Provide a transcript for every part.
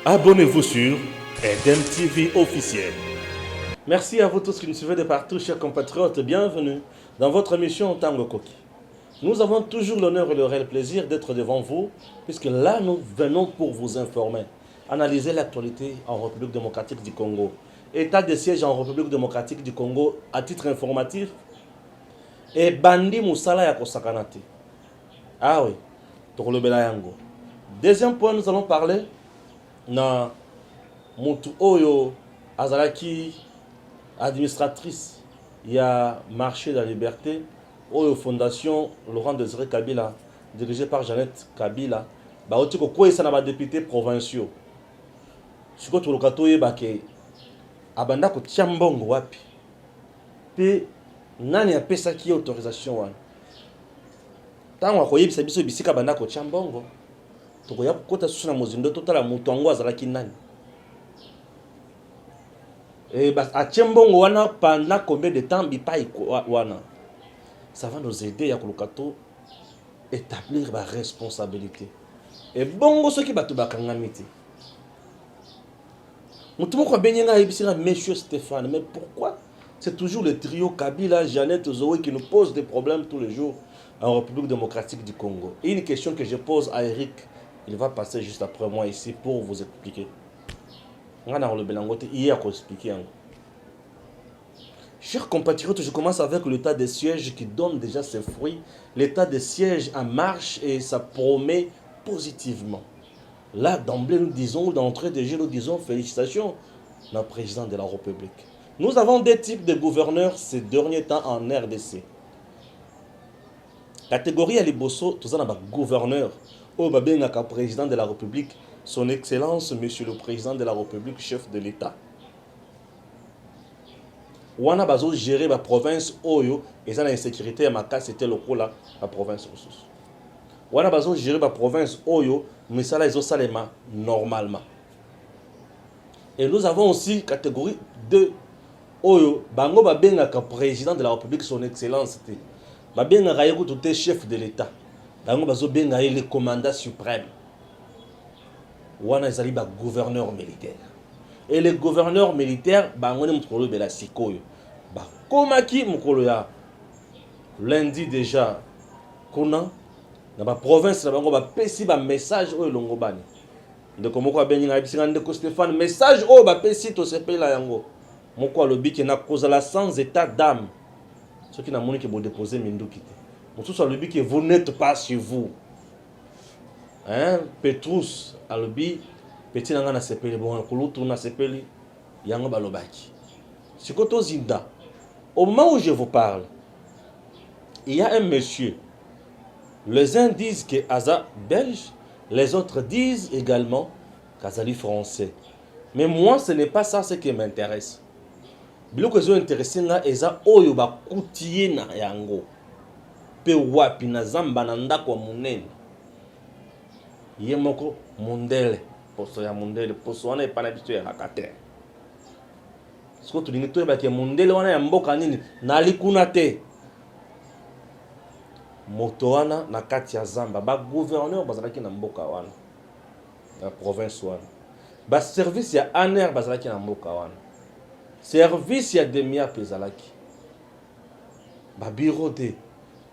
Abonnez-vous sur Eden TV officiel. Merci à vous tous qui nous suivez de partout, chers compatriotes. Bienvenue dans votre émission Tango Koki. Nous avons toujours l'honneur et le réel plaisir d'être devant vous, puisque là, nous venons pour vous informer, analyser l'actualité en République démocratique du Congo. État de siège en République démocratique du Congo à titre informatif. Et Bandi Moussala ya Kosakanati. Ah oui, Tokolobela Yango. Deuxième point, nous allons parler na Moutou Oyo Azalaki, administratrice, il y a Marché de la Liberté, Oyo Fondation Laurent Désiré Kabila, dirigée par Jeannette Kabila, ba oti ko kwesa na ba députés provinciaux. Siko to lokato yeba ke abanda ko tiambongo wapi. Pe nani apesaki autorisation wana. Tango akoyebisa biso bisika banda ko tiambongo. Tokoya kokota susu na mozindo totala mutu ango azalaki nani. Et à Tchembongo wana pendant combien de temps bipai wana. Ça va nous aider à kolokato établir la responsabilité. Et bongo ceux qui batu bakangamiti. Mutu moko benyenga ebisira monsieur Stéphane, mais pourquoi c'est toujours le trio Kabila, Jeannette Zoé qui nous pose des problèmes tous les jours en République démocratique du Congo. Et une question que je pose à Eric, il va passer juste après moi ici pour vous expliquer. Chers compatriotes, je commence avec l'état de siège qui donne déjà ses fruits. L'état de siège en marche et ça promet positivement. Là, d'emblée, nous disons, d'entrée de jeu, nous disons félicitations au président de la République. Nous avons deux types de gouverneurs ces derniers temps en RDC. Catégorie à Liboso, tout ça, gouverneur. Au Babengaka, président de la République, son Excellence, Monsieur le Président de la République, chef de l'État. Wana bazo gérer la province Oyo, et ça l'insécurité à Maka, c'était le coup là, la province ressource. Wana bazo gérer la province Oyo, mais ça là ils ont salema normalement. Et nous avons aussi catégorie 2 Oyo, bango babengaka président de la République, son Excellence. Babengaka yeko tout chef de l'État. Bango bazo benga le commandant suprême. Wana ezali ba gouverneur militaire. Et les gouverneurs militaires bangoni mukolo bela sikoyo. Ba komaki mukolo ya lundi déjà kuna na ba province na bango ba pesi ba message oyo longo bani. Ndeko moko abenyi na bisinga ndeko Stéphane message oyo ba pesi to sepela yango. Moko alobi ke na kozala sans état d'âme. Ce qui n'a moni ke bo déposer minduki te. Mosusu alobi ke vous n'êtes pas chez vous. Hein, Petrus alobi petit nanga na sepeli bon kulutu na sepeli yango balobaki. Sikoto zinda. Au moment où je vous parle, il y a un monsieur. Les uns disent que Aza belge, les autres disent également qu'Azali français. Mais moi ce n'est pas ça ce qui m'intéresse. Biloko zo intéressé nga eza oyo ba kutiye na yango. Pe wapi na zamba na ndako munene. Yemoko mundele poso ya mundele poso wana epana biso ya rakate siko tulingi toyeba ke mundele wana ya mboka nini nalikuna te moto wana na kati ya zamba ba gouverneur bazalaki na mboka wana na province wana ba service ya ANR bazalaki na mboka wana service ya demia pezalaki ba bureau de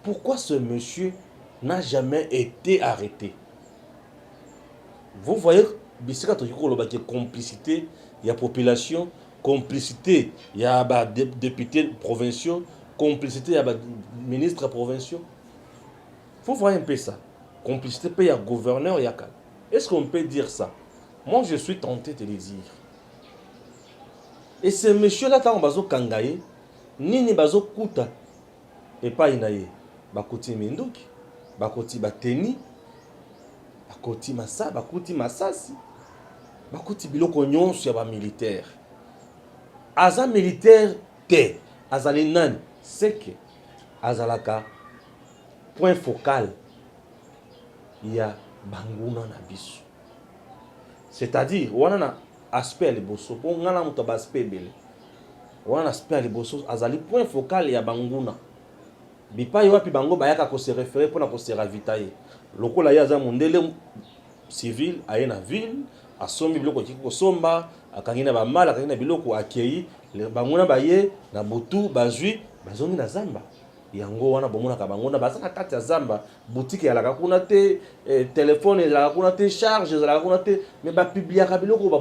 pourquoi ce monsieur n'a jamais été arrêté? Vous voyez, bisika to yiko loba ke complicité, il y a population, complicité, il y a ba députés provinciaux, complicité, il y a ba ministres provinciaux. Vous voyez un peu ça. Complicité, il y a gouverneur, il y a calme. Est-ce qu'on peut dire ça? Moi, je suis tenté de le dire. Et ce monsieur-là, quand on bazo kangaye, nini bazo kuta, et pas inaye, bakoti minduki, bakoti bateni, bakoti masa, bakoti masasi, bakoti biloko nyonso ya ba militaire. Aza militaire te, azali nani, c'est que azalaka point focal ya banguna na biso. C'est-à-dire, wana na aspect liboso, po ngana muto ba aspect bele. Wana aspect liboso azali point focal ya banguna. Bipai wapi bango bayaka ko se référer pour na ko se ravitailler. Lokola ya za mondele civil aye na ville asombi biloko akiki kosomba akangi na bamala akangi na biloko akei bango na baye na butu bazwi bazongi na zamba yango wana bomonaka bango na baza na kati ya zamba boutique ezalaka kuna te telefone ezalaka kuna te charge ezalaka kuna te mais bapubliaka biloko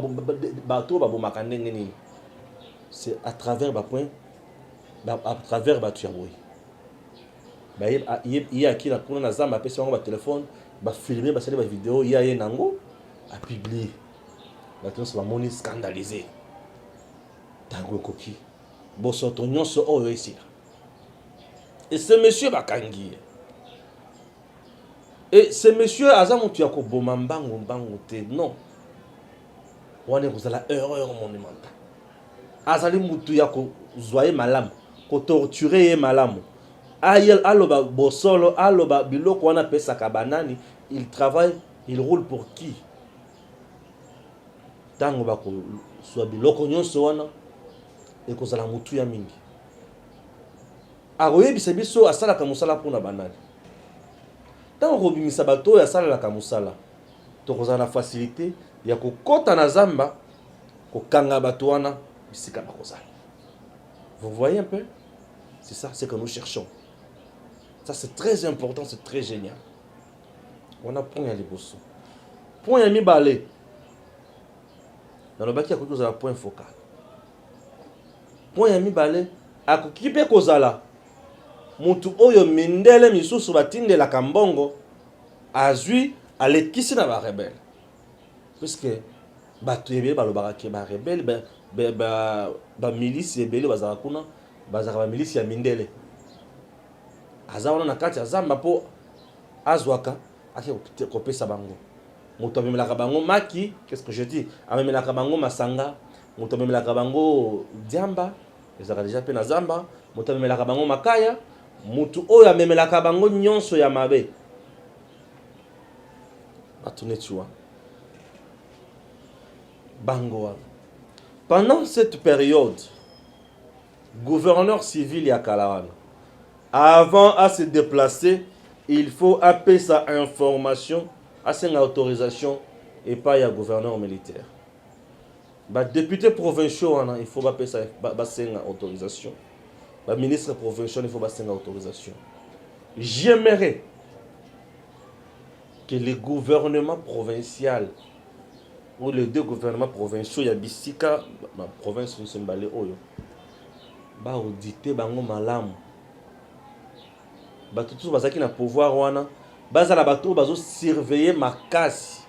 bato babomaka ndenge nini. C'est à travers bapoint à travers bato ya boye ye akila kuna na zamba apesi bango batelefone bafilme basali bavideo ye aye nango apublie bato nyonso bamoni scandalisé ntango ekoki bosoto nyonso oyo esila. Et ce monsieur bakangi et ce monsieur aza motu ya koboma mbangu te non wana ekozala erreur monumentale. Azali motu ya kozwa ye malamu kotorture ye malamu aloba bosolo aloba biloko wana pesaka banani. Il travaille, il roule pour qui? Tango bakozwa biloko nyonso wana ekozala motu ya mingi akoyebisa biso asalaka mosala mpona banani. Ntango kobimisa bato oyo asalelaka mosala tokozala na facilité ya kokota na zamba kokanga bato wana bisika bakozala. Vous voyez un peu? C'est ça, c'est que nous cherchons. Ça c'est très important, c'est très génial. On a point ya liboso. Point ya mibale. Dans le baki akoki kozala point focal. Point ya mibale akoki pe kozala mutu oyo mindele misusu batindelaka mbongo azwi alekisi na barebele. Puisque bato ebele balobaka ke barebele bamilisi ebele bazala kuna bazala bamilisi ya mindele. Aza wana na kati ya zamba po azwaka ake kopesa bango. Mutu amemelaka bango maki, qu'est-ce que je dis? Amemelaka bango masanga, mutu amemelaka bango diamba, ezaka déjà pe na zamba, mutu amemelaka bango makaya, mutu oyo amemelaka bango nyonso ya mabe. Batune tuwa. Bango wana. Pendant cette période, gouverneur civil ya Kalawana, avant à se déplacer, il faut appeler sa information, à sa autorisation et pas à gouverneur militaire. Bah, député provincial, il faut appeler sa autorisation. Bah, ministre provincial, il faut appeler sa autorisation. J'aimerais que les gouvernements provinciaux ou les deux gouvernements provinciaux, il y a Bissika, ma province, nous sommes balés, bah, auditer, bango malamu. Bato tous bazaki na pouvoir wana bazala bato bazo surveiller makasi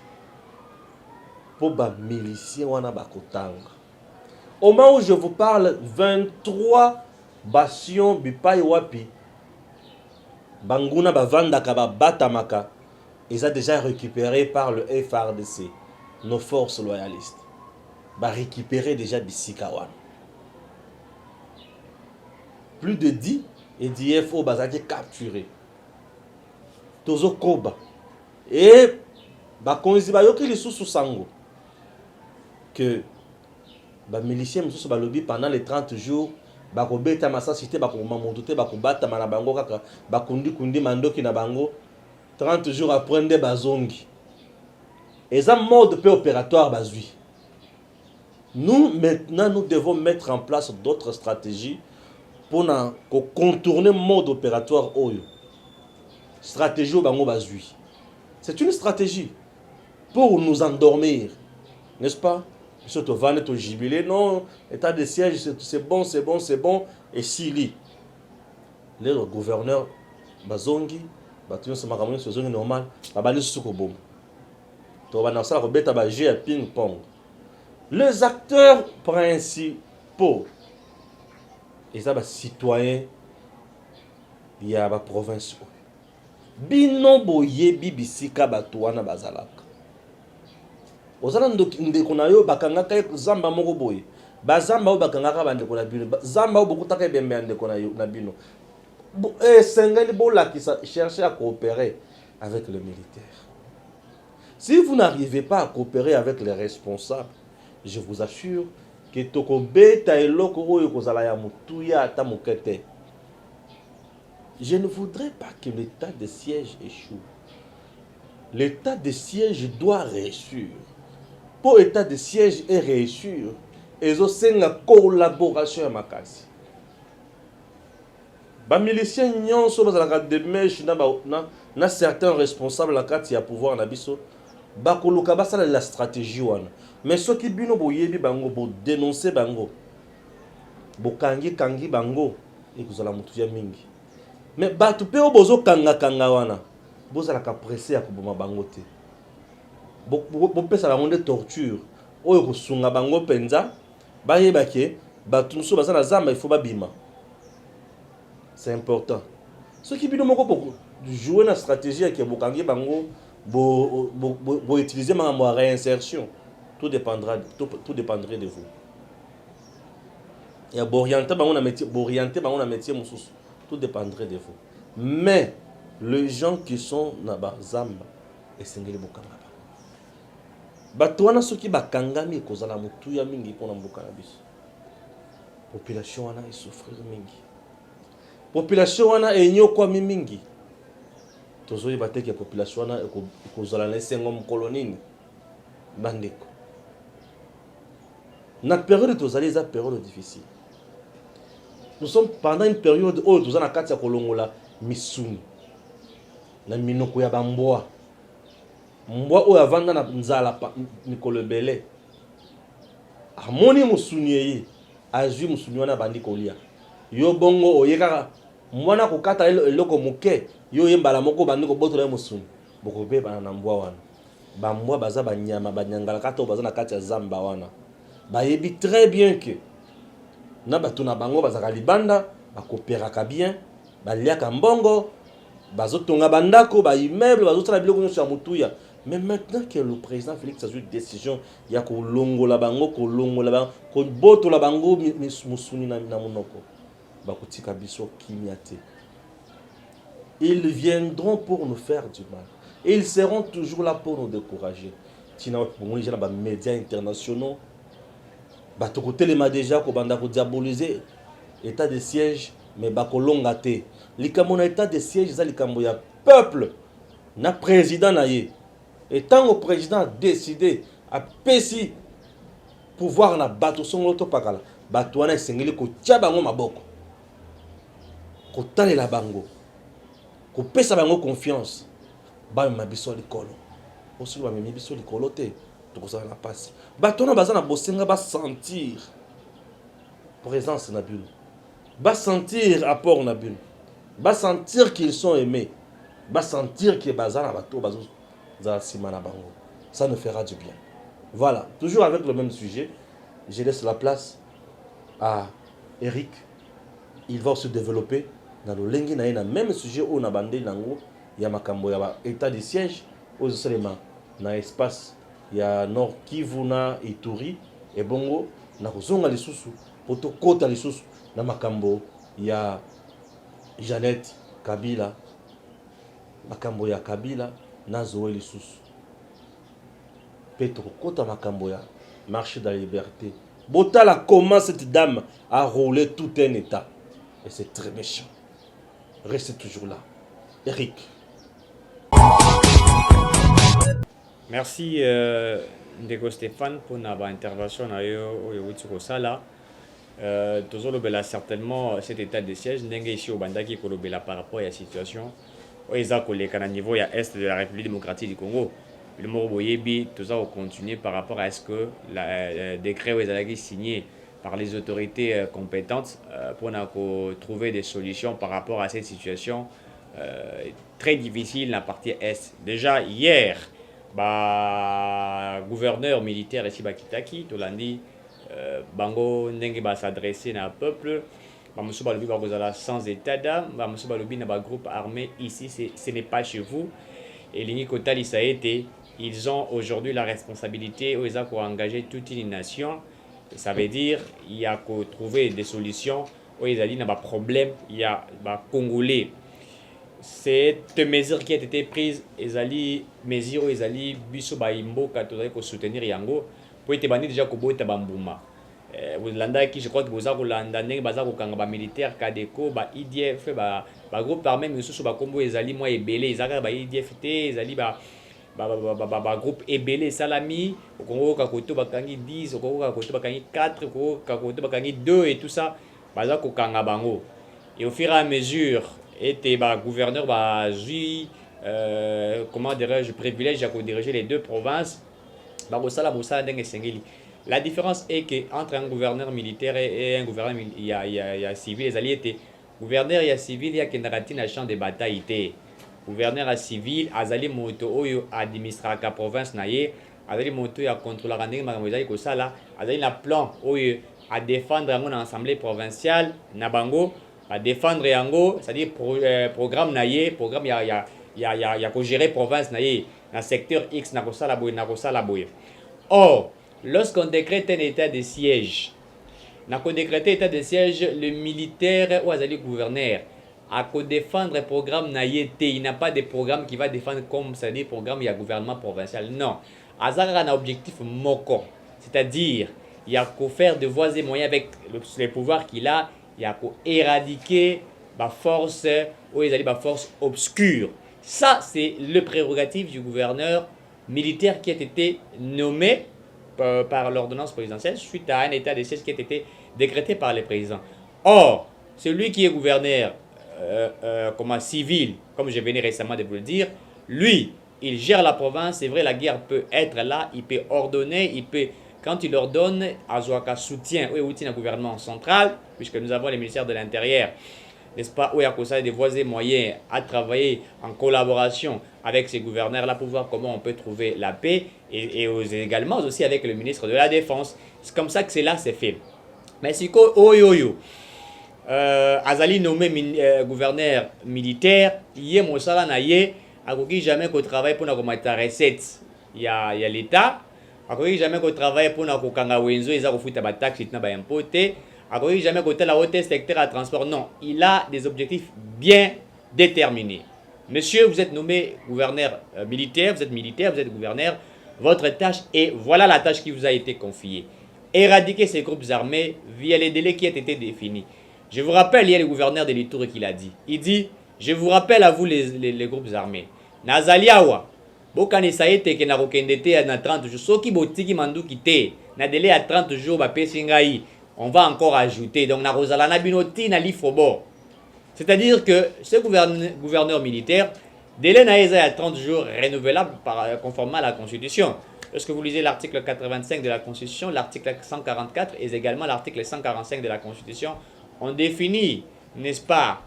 pour ba miliciens wana bakotanga. Au moment où je vous parle, 23 bastions bipai wapi banguna bavandaka babatamaka ils ont déjà récupéré par le FRDC, nos forces loyalistes. Ba récupérer déjà bisika wana. Plus de 10 et DFO bazaki capturé. Tozo koba. Et bakonzi bayoki lisusu sango que ba miliciens mususu balobi pendant les 30 jours bakobeta masasité bakomamondote bakobata mana bango kaka bakundi mandoki na bango 30 jours après nde bazongi. Et ça mode peu opératoire bazui. Nous maintenant nous devons mettre en place d'autres stratégies pour contourner le mode opératoire oyo. Stratégie au bango bazui. C'est une stratégie pour nous endormir, n'est-ce pas? Surtout vanne au jubilé, non, état de siège, c'est bon, c'est bon, c'est bon. Et s'il le gouverneur bazongi, batuyo se makamoni se zongi normal, babali suko bom. To bana sa robeta ba jeu à ping-pong. Les acteurs principaux et ça ba citoyen ya ba province bino boye bibisika bato wana bazalaka ozala ndeko na yo bakangaka zamba moko boye bazamba o bakangaka bandeko na bino zamba o bokutaka ebembe ndeko na bino sengeli bolakisa chercher à coopérer avec le militaire. Si vous n'arrivez pas à coopérer avec les responsables, je vous assure que tokobeta eloko oyo kozala ya mutuya ata mokete. Je ne voudrais pas que l'état de siège échoue. L'état de siège doit réussir. pour état de siège et réussir et aussi la collaboration à makasi ba milicien nyonso bazalaka de mèche na certains responsables la kati ya pouvoir na biso bakoluka basala la stratégie wana mais soki bino boyebi bango bo dénoncer bango bokangi bango ekozala mutu ya mingi mais bato pe obozo kanga wana bozalaka pressé ya koboma bango te bopesa bango nde torture oyo kosunga bango mpenza bayeba ke bato mosusu baza na zamba il faut babima. C'est important. Ce qui bino moko pour jouer na stratégie qui bokangi bango bo utiliser ma réinsertion, tout dépendrait de vous. Et orienter bango na métier mususu, tout dépendrait de vous. Mais les gens qui sont na bazamba et sengeli bokanga ba bato wana soki bakangami kozala mutu ya mingi pona mboka na biso. Population wana souffrir mingi. Population wana enyokwa mingi. Tozoyi bateke ya population wana ekozala na esengo mokolo nini bandeko. Na période tozali eza période difficile. Nous sommes pendant une période où tozana kati ya kolongola misuni na minoko ya bamboa. Mbwa oyo avanda na nzala mikolo ebele. Amoni musuni ye azwi musuni wana bandi kolia. Yo bongo oyekaka mwana kokata eloko moke yo yembala moko bandi kobotola musuni bokobeba na mbwa wana bambwa baza banyama banyangala kata baza na kati ya zamba wana bayebi très bien que na bato na bango bazaka libanda bakoperaka bien baliaka mbongo bazotonga bandako ba immeuble bazotala biloko nyonso ya mutuya. Mais maintenant que le président Félix a eu une décision ya kolongola bango kobotola bango musuni na monoko bakotika biso kimia te. Ils viendront pour nous faire du mal. Et ils seront toujours là pour nous décourager. Tina pour moi, j'ai les médias internationaux. Bato côté les déjà ko banda ko diaboliser état de siège mais bakolonga te. Likambo na état de siège za likambo ya peuple na président na ye. Et tant que le président a décidé à pesi pouvoir na bato songolo pakala bato wana esengeli ko tia bango maboko. Ko talela bango. Ko pesa bango confiance. Ba mabiso likolo. Osi ba mabiso likolo te. Tokozala na passe. Bato na bazana bosenga ba sentir présence na bulle. Ba sentir apport na bulle. Ba sentir qu'ils sont aimés. Ba sentir que bazana bato bazo za simana bango. Ça nous fera du bien. Voilà, toujours avec le même sujet. Je laisse la place à Eric. Il va se développer dans le lengi na même sujet où on a bandé nango ya makambo ya état de siège aux seulement na espace ya Nord Kivu na Ituri et bongo na kozonga lisusu poto kota lisusu na makambo ya Jeannette Kabila makambo ya Kabila na Zoé lisusu Petro kota makambo ya marché de la liberté. Botala comment cette dame a roulé tout un état et c'est très méchant. Restez toujours là. Eric. Merci Ndeko Stéphane pour notre intervention au Sala. Tozolobela certainement cet état de siège ndenge ici au Bandaki kolobela par rapport à la situation au niveau est de la République démocratique du Congo. Le mot boyebi tout ça continuer par rapport à ce que le décret est signé par les autorités compétentes pour trouver des solutions par rapport à cette situation très difficile dans la partie est. Déjà hier, gouverneur militaire ici Bakitaki, Tolandi, bango ndenge ba s'adresser à un peuple, bamusu balobi bakozala sans état d'âme, bamusu balobi na ba groupe armé ici ce n'est pas chez vous. Et Lingi Kotali ça a été, ils ont aujourd'hui la responsabilité où ils ont engagé toute une nation. Ça veut dire il y a qu'à trouver des solutions où ils ont dit qu'il y a des problèmes, il y a des Congolais. Cette mesure qui a été prise, ils ont dit mesure où ils ont dit biso baimbo katolai ko soutenir yango pour être bandé déjà ko boita bambuma. Landa qui je crois que vous avez landa ndenge baza ko kanga ba militaire kadeko ba IDF ba groupe armé mais sous ba combo ils ont dit moi ebele ils ont ba IDF té ils ont dit ba groupe ebele salami okongo kakoto bakangi 10 okongo kakoto bakangi 4 okongo kakoto bakangi 2 et tout ça baza kokanga bango et au fur et à mesure était gouverneur bazui comment dirais-je privilège à diriger les deux provinces bakosala bosala ndenge sengeli. La différence est que entre un gouverneur militaire et un gouverneur il y a civil les alliés étaient gouverneur il y a civil il y a kendakati na champ de bataille té gouverneur à civil azali moto oyo administraka province na ye azali moto ya contrôler ndenge makambo ezali kosala azali na plan oyo à défendre yango na assemblée provinciale na bango à défendre yango c'est-à-dire programme na ye programme ya ko gérer province na ye na secteur X na kosala boye. Or lorsqu'on décrète un état de siège na ko décréter état de siège le militaire ou azali gouverneur à défendre le programme na yete, il n'a pas de programme qui va défendre comme ça dit programme il y a gouvernement provincial. Non, Azara a un objectif moko, c'est-à-dire il y a qu'à faire de voies et moyens avec les pouvoirs qu'il a, il y a qu'à éradiquer la force ou les force obscure. Ça c'est le prérogative du gouverneur militaire qui a été nommé par l'ordonnance présidentielle suite à un état de siège qui a été décrété par le président. Or, celui qui est gouverneur comme civil, comme je venais récemment de vous le dire, lui, il gère la province. C'est vrai, la guerre peut être là, il peut ordonner, il peut, quand il ordonne, Azouaka soutient, oui, un gouvernement central, puisque nous avons les ministères de l'Intérieur, n'est-ce pas, où il y a des voies et moyens à travailler en collaboration avec ces gouverneurs-là pour voir comment on peut trouver la paix et également aussi avec le ministre de la Défense. C'est comme ça que cela s'est fait. Mais si Azali nommé gouverneur militaire, yé mosala na yé, akoki jamais qu'au travail pour na komata recette. Il y a l'État, akoki jamais qu'au travail pour na kokanga wenzo eza kofuta ba taxe na ba impoté, akoki jamais qu'au la haute secteur à transport. Non, il a des objectifs bien déterminés. Monsieur, vous êtes nommé gouverneur militaire, vous êtes gouverneur, votre tâche est, voilà la tâche qui vous a été confiée. Éradiquer ces groupes armés via les délais qui ont été définis. Je vous rappelle, il y a le gouverneur de l'Itour qui l'a dit. Il dit, je vous rappelle à vous les groupes armés. Nazaliawa, bokane saete ke na kokendete na 30 jours. Soki botiki mandu kite, na délai à 30 jours ba pesingai, on va encore ajouter. Donc na rozala na binoti na lifobo. C'est-à-dire que ce gouverneur militaire, délai na à 30 jours renouvelable conformément à la Constitution. Lorsque vous lisez l'article 85 de la Constitution, l'article 144 et également l'article 145 de la Constitution, on définit, n'est-ce pas,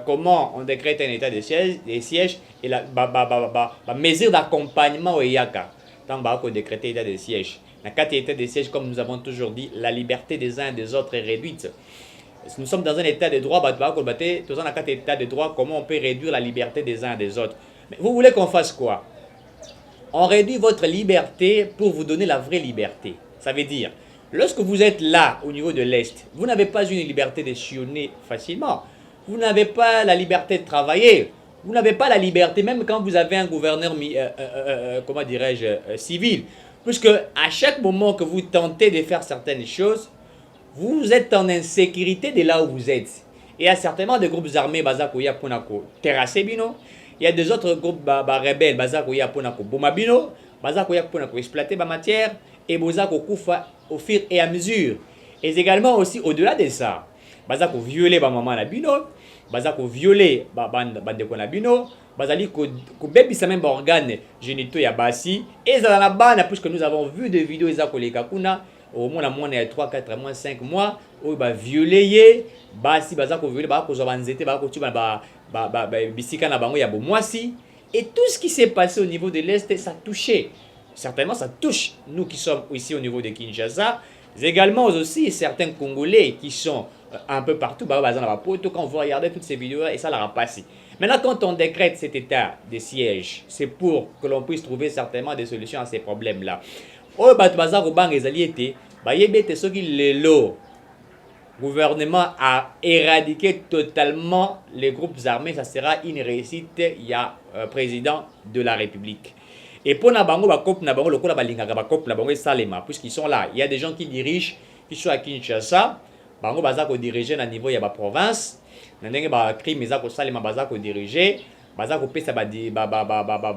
comment on décrète un état de siège et la mesure d'accompagnement au IACA. Tant qu'on décrète un état de siège. Dans 4 états de siège, comme nous avons toujours dit, la liberté des uns et des autres est réduite. Nous sommes dans un état de droit, dans 4 états de droit, comment on peut réduire la liberté des uns et des autres. Mais vous voulez qu'on fasse quoi? On réduit votre liberté pour vous donner la vraie liberté. Ça veut dire, lorsque vous êtes là, au niveau de l'Est, vous n'avez pas une liberté de sillonner facilement. Vous n'avez pas la liberté de travailler. Vous n'avez pas la liberté, même quand vous avez un gouverneur, comment dirais-je, civil. Puisque à chaque moment que vous tentez de faire certaines choses, vous êtes en insécurité de là où vous êtes. Et il y a certainement des groupes armés, Bazakoya Ponako, terrassé bino. Il y a des autres groupes rebelles, Bazakoya Ponako, Bomabino, Bazakoya Ponako, exploiter ma matière, et Bozako Koufa au fur et à mesure. Et également aussi au-delà de ça, Bazako violer maman la bino, Bazako violer bandeko la bino, Bazali ko bebisa même organe génitaux ya basi, et ça dans la bande, puisque nous avons vu des vidéos Ezako les kakuna, au moins la moins 3, 4 mois, 5 mois, où il va violer, basi Bazako violer, Bazako zobanzete, Bazako tu bisika na bango ya bomwasi, et tout ce qui s'est passé au niveau de l'Est, ça touchait. Certainement, ça touche nous qui sommes ici au niveau de Kinshasa. Également aussi certains Congolais qui sont un peu partout. Quand on va regarder toutes ces vidéos et ça leur a passé. Maintenant, quand on décrète cet état de siège, c'est pour que l'on puisse trouver certainement des solutions à ces problèmes-là. Le gouvernement a éradiqué totalement les groupes armés. Ça sera une réussite. Il y a président de la République. Et pour Nabango, puisqu'ils sont là, il y a des gens qui dirigent, qui sont à Kinshasa, Bango Bazako diriger à niveau de la province, crime Bazako Salema Bazako diriger,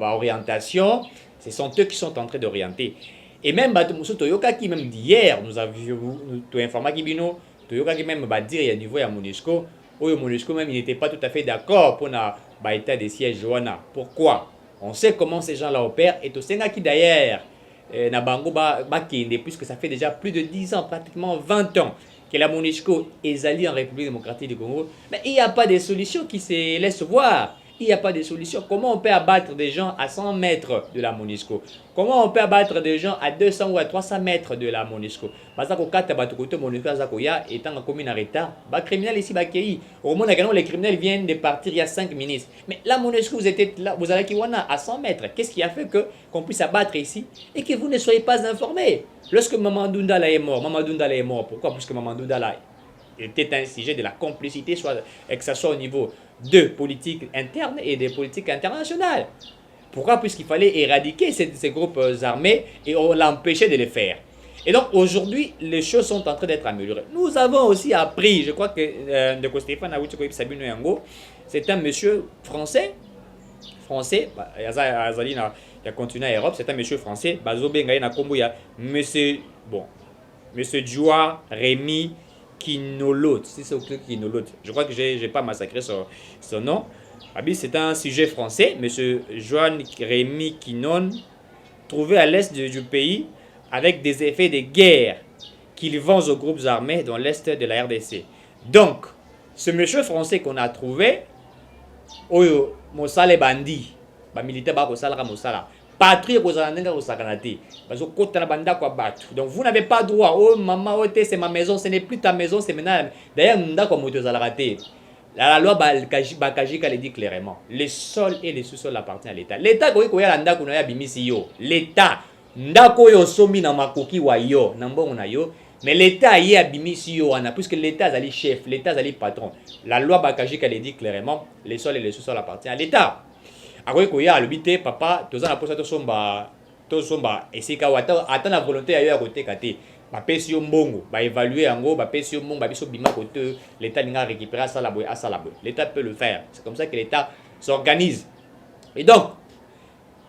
orientation, ce sont eux qui sont en train d'orienter. Et même Toyoka qui même d'hier, nous avions informé Kibino, Toyoka qui même dire à niveau à MONUSCO, MONUSCO même il n'était pas tout à fait d'accord pour l'état des sièges Joana. Pourquoi? On sait comment ces gens-là opèrent et tout ça qui d'ailleurs na bango puisque ça fait déjà plus de 10 ans, pratiquement 20 ans que la MONUSCO est alliée en République démocratique du Congo, mais il n'y a pas de solution qui se laisse voir. Il n'y a pas de solution. Comment on peut abattre des gens à 100 mètres de la MONUSCO? Comment on peut abattre des gens à 200 ou à 300 mètres de la MONUSCO? Parce que quand tu as MONUSCO étant commis en retard, les criminels ici, au moins les criminels viennent de partir il y a 5 minutes. Mais la MONUSCO, vous étiez là, vous allez à 100 mètres. Qu'est-ce qui a fait qu'on puisse abattre ici et que vous ne soyez pas informés? Lorsque Mamadou Ndala est mort, pourquoi? Puisque Mamadou Ndala était un sujet de la complicité, que ce soit au niveau de politique interne et des politiques internationales. Pourquoi? Puisqu'il fallait éradiquer ces groupes armés et on l'empêchait de les faire. Et donc aujourd'hui, les choses sont en train d'être améliorées. Nous avons aussi appris, je crois que de Stéphane Awuchiko Sabino Yango, c'est un monsieur français, il a continué en Europe, c'est un monsieur français, monsieur Djoua Rémi Kinolot, je crois que je n'ai pas massacré son nom. C'est un sujet français, M. Joan Rémy Kinon, trouvé à l'est du pays avec des effets de guerre qu'il vend aux groupes armés dans l'est de la RDC. Donc, ce monsieur français qu'on a trouvé, Oyo Mosale Bandi, militaire Bakosala Mosala, patrie donc vous n'avez pas droit. Oh maman, c'est ma maison, ce n'est plus ta maison, c'est maintenant. D'ailleurs, la loi Bakajika le dit clairement. Les sols et les sous-sols appartiennent à l'État. L'État, l'État, ndako yo somi na makoki wa yo, nambongo na yo, mais l'État y a bimisi yo wana, puisque l'État est le chef, l'État est le patron. La loi Bakajika le dit clairement, les sols et les sous-sols appartiennent à l'État. Akoye koya alobite papa toza na posa tosomba esika wata ata na volonté ayo ya koteka te bapesi yo mbongo ba évaluer yango bapesi yo mbongo babiso bima kote l'État linga récupérer ça la boy l'État peut le faire. C'est comme ça que l'État s'organise. Et donc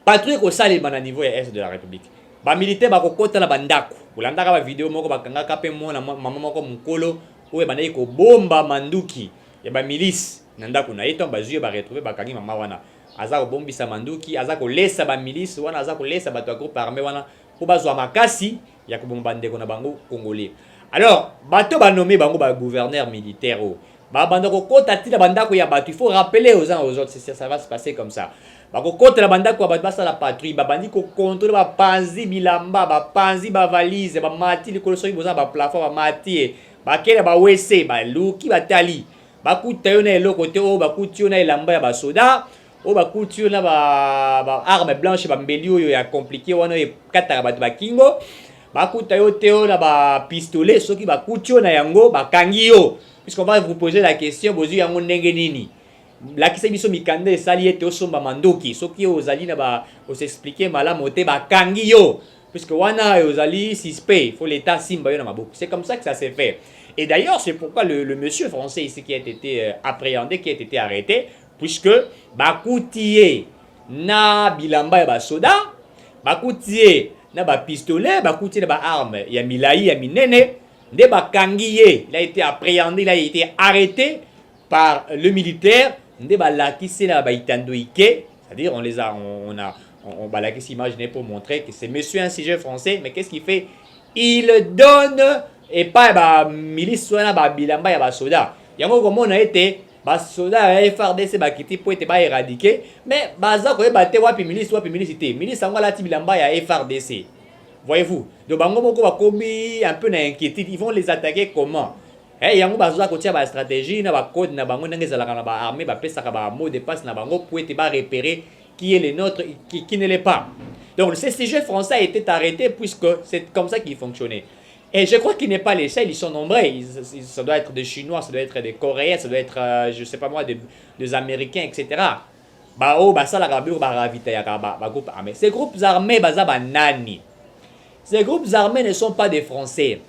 patrouille ko sali bana niveau ya est de la République ba militaire ba kokota na bandako ulandaka ba vidéo moko bakanga kape mona mama moko mukolo oyo bandaki ko bomba manduki ya ba milice na ndako na yeto bazuye ba retrouver bakangi mama wana azako bombisa manduki azako lesa ba milice wana azako lesa bato ya groupe armé wana po bazwa makasi ya ko bomba ndeko na bango congolais. Alors bato ba nommé bango ba gouverneur militaire o ba bandako kota tina bandako ya bato, il faut rappeler aux uns aux autres, ça va se passer comme ça. Bako kota la bandako ya bato basa la patrouille ba bandi ko contrôler ba panzi bilamba ba panzi ba valise ba mati likolo soki boza ba plafond ba mati ba kele ba wc ba luki ba tali ba kuta yo na eloko te o ba kuti yo na elamba ya ba soda o ba kuti yo na ba arme blanche ba mbeli oyo ya compliqué wana e kataka bato ba kingo ba kuta yo te o na ba pistolet soki ba kuti yo na yango ba kangi yo, puisqu'on va vous poser la question bozu yango ndenge nini lakisa biso mikanda esali ete osomba mandoki soki ozali na ba osexpliquer malamu te ba kangi yo, puisque wana ozali suspect, il faut l'état simba yo na maboko. C'est comme ça que ça s'est fait. Et d'ailleurs c'est pourquoi le monsieur français ici qui a été appréhendé, qui a été arrêté, puisque bakutie na bilamba ya ba soda, bakutie na ba pistolet, bakutie na ba arme ya milai ya minene, nde bakangi ye. Il a été appréhendé, il a été arrêté par le militaire, nde balakisi na ba itandoike, c'est-à-dire on balakisi imaginer pour montrer que c'est monsieur un sujet français, mais qu'est-ce qu'il fait? Il donne et pas ba milice wana ba bilamba ya ba soda. Yango komona ete ba soda ya FARDC ba kiti po ete ba éradiquer, mais baza ko ebate wapi milice te. Milice yango la ti bilamba ya FARDC. Voyez-vous? Donc bango moko ba kobi un peu na inquiétude, ils vont les attaquer comment? Yango baza ko tia ba stratégie na ba code na bango ndenge zalaka na ba armée ba pesa ka ba mot de passe na bango po ete ba repérer qui est le nôtre, qui ne l'est pas. Donc ce sujet français a été arrêté puisque c'est comme ça qu'il fonctionnait. Et je crois qu'il n'est pas les seuls, ils sont nombreux. Ça doit être des Chinois, ça doit être des Coréens, ça doit être, je ne sais pas moi, des Américains, etc. Ces groupes armés, ces groupes armés ne sont pas des Français.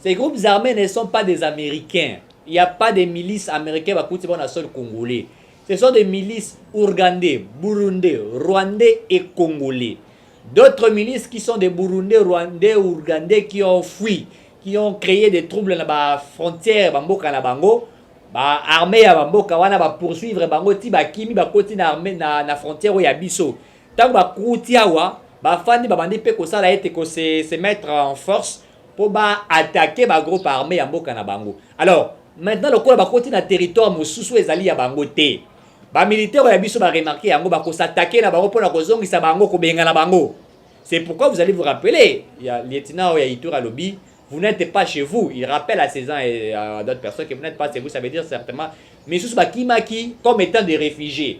Ces groupes armés ne sont pas des Américains. Il n'y a pas de milices américaines qui sont Congolais. Ce sont des milices ougandais, burundais, rwandais et congolais. D'autres milices qui sont des burundais, rwandais, ougandais qui ont fui, qui ont créé des troubles dans la frontière, bamboka na bango, ba armée ya bamboka wana ba poursuivre bango ti ba kimi ba koti na armée na frontière ya biso. Tant ba kouti awa, ba fandi ba bandi pe ko sala ete ko se mettre en force pour ba attaquer ba groupe armé ya mboka na bango. Alors, maintenant le ko ba koti na territoire mosusu ezali ya bango te. Ba militaire ya biso ba remarquer yango ba ko s'attaquer na bango pona ko zongisa bango ko benga na bango. C'est pourquoi vous allez vous rappeler, il y a lieutenant ya Ituri Alobi, vous n'êtes pas chez vous. Il rappelle à ces gens et à d'autres personnes que vous n'êtes pas chez vous. Ça veut dire certainement, mais sous Bakimaki comme étant des réfugiés.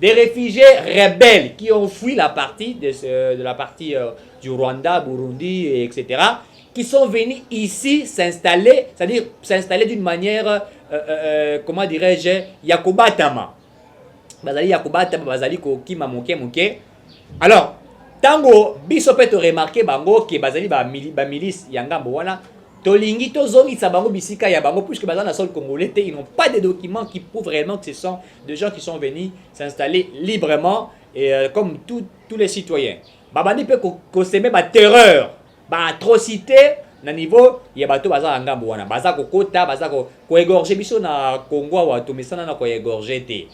Des réfugiés rebelles qui ont fui la partie de la partie du Rwanda, Burundi, etc. Qui sont venus ici s'installer, c'est-à-dire s'installer d'une manière, comment dirais-je, Yakobatama. Bazali Yakobatama, Bazali Kokima Moke Moke. Alors, tango biso pe to remarquer bango ke bazali ba milice yangambo wana tolingi tozongisa bango bisika ya bango puisque bazana na sol congolais ils n'ont pas de documents qui prouvent réellement que ce sont des gens qui sont venus s'installer librement et comme tous les citoyens babandi pe ko semer ba terreur ba atrocité na niveau ya bato bazala ngambo wana baza ko kota baza ko égorger biso na Congo wa to mesana na ko égorger te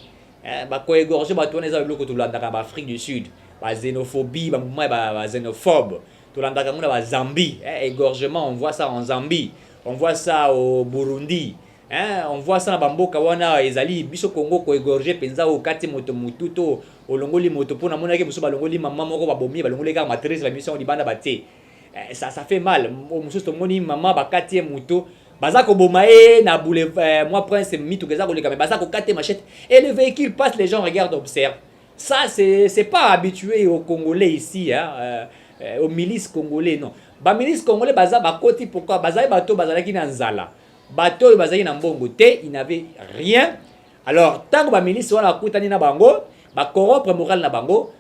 ba ko égorger bato wana za biloko to landa ka ba Afrique du Sud. La xénophobie, le mouvement xénophobe. Tout le monde a Zambie, égorgement, on voit ça en Zambie, on voit ça au Burundi, on voit ça dans Bamboka wana ezali biso Congo ko égorger penza au kati moto mututo au longoli moto pona mona ke biso balongoli maman moko ba bomi balongoli ka matrice la mission libanda baté. Ça fait mal. Mususu to moni maman ba kati moto baza ko bomae na boulevard moi prince mitu keza ko leka mais baza ko kati machette et le véhicule passe, les gens regardent, observent. Ça, c'est pas habitué aux Congolais ici, aux milices congolais, non. Les milices congolais, pourquoi bateau, bazalaki na nzala. Bateau, bazalaki na mbongo te, ils n'avaient rien. Alors, tant que les milices sont là, na bango, corrompre moral na bango,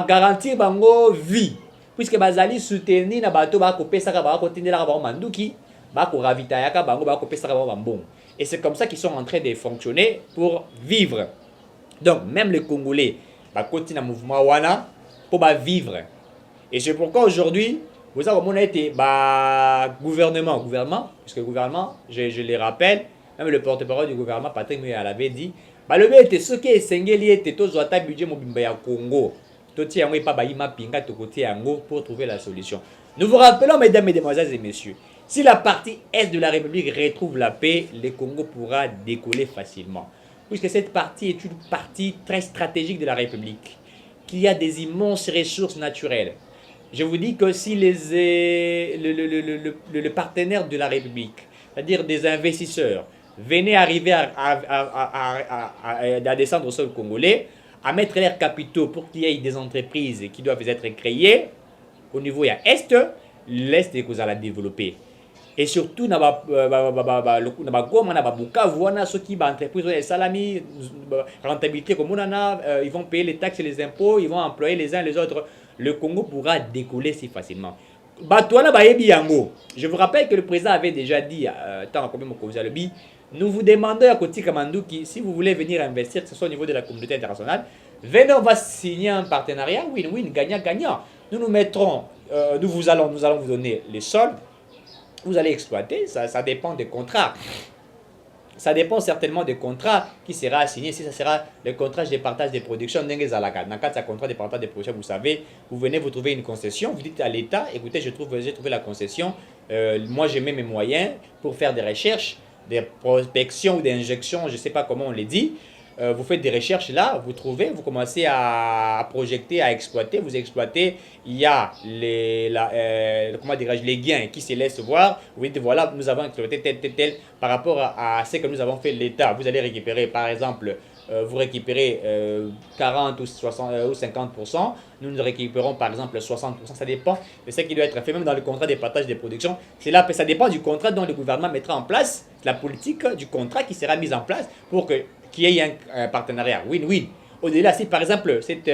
garantir bango vie. Puisque bazali soutenir na bateau, kopesaka bango, kotinela bango manduki, ravitayaka bango, kopesaka bango bambon. Et c'est comme ça qu'ils sont en train de fonctionner pour vivre. Donc, même les Congolais continuent le mouvement Wana pour vivre. Et c'est pourquoi aujourd'hui, vous avez comment été gouvernement, puisque le gouvernement, je les rappelle, même le porte-parole du gouvernement, Patrick Mouya l'avait dit, le but était ce qui est singulier, était tout le budget mobile Congo. Tout y a pas baïma pinga tout côté Ango pour trouver la solution. Nous vous rappelons, mesdames, mesdemoiselles et messieurs, si la partie est de la République retrouve la paix, le Congo pourra décoller facilement. Puisque cette partie est une partie très stratégique de la République, qui a des immenses ressources naturelles. Je vous dis que si le partenaire de la République, c'est-à-dire des investisseurs, venaient arriver à descendre au sol congolais, à mettre leurs capitaux pour qu'il y ait des entreprises qui doivent être créées, au niveau il y a Est, l'Est est que vous allez développer. Et surtout, dans ceux qui entreprises les salami rentabilité comme on en a, ils vont payer les taxes et les impôts, ils vont employer les uns les autres. Le Congo pourra décoller si facilement. Je vous rappelle que le président avait déjà dit, nous vous demandons à Koti Kamandouki, si vous voulez venir investir, que ce soit au niveau de la communauté internationale, venez, on va signer un partenariat win-win, gagnant-gagnant. Nous allons vous donner les sols. Vous allez exploiter, ça dépend des contrats. Ça dépend certainement des contrats qui sera signé. Si ça sera le contrat de partage des productions, dans le cas de contrat de partage des productions, vous savez, vous venez, vous trouvez une concession, vous dites à l'État, écoutez, j'ai trouvé la concession, moi j'ai mis mes moyens pour faire des recherches, des prospections ou des injections, je ne sais pas comment on les dit. Vous faites des recherches là, vous trouvez, vous commencez à projeter, à exploiter, vous exploitez, il y a les gains qui se laissent voir, vous dites voilà, nous avons exploité tel, par rapport à ce que nous avons fait l'État, vous allez récupérer par exemple, vous récupérez 40 ou 60 ou 50%, nous récupérons par exemple 60%, ça dépend de ce qui doit être fait, même dans le contrat de partage des productions, ça dépend du contrat dont le gouvernement mettra en place, la politique du contrat qui sera mise en place pour qu'il y ait un partenariat win-win. Au-delà, si par exemple cette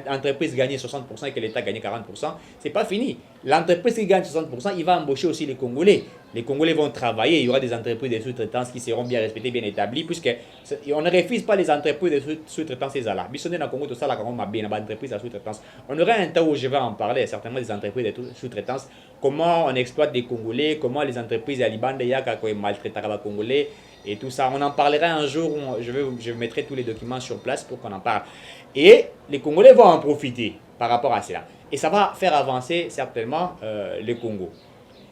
entreprise gagnait 60% et que l'État gagnait 40%, c'est pas fini. L'entreprise qui gagne 60%, il va embaucher aussi les Congolais. Les Congolais vont travailler, il y aura des entreprises de sous-traitance qui seront bien respectées, bien établies, puisque on ne refuse pas les entreprises de sous-traitance. Bisonné dans Congo, tout ça, là, quand on m'a bien, entreprise de sous-traitance. On aura un temps où je vais en parler, certainement des entreprises de sous-traitance, comment on exploite des Congolais, comment les entreprises à Liban, ils maltraitent les Congolais, et tout ça. On en parlera un jour où je mettrai tous les documents sur place pour qu'on en parle. Et les Congolais vont en profiter par rapport à cela. Et ça va faire avancer certainement le Congo.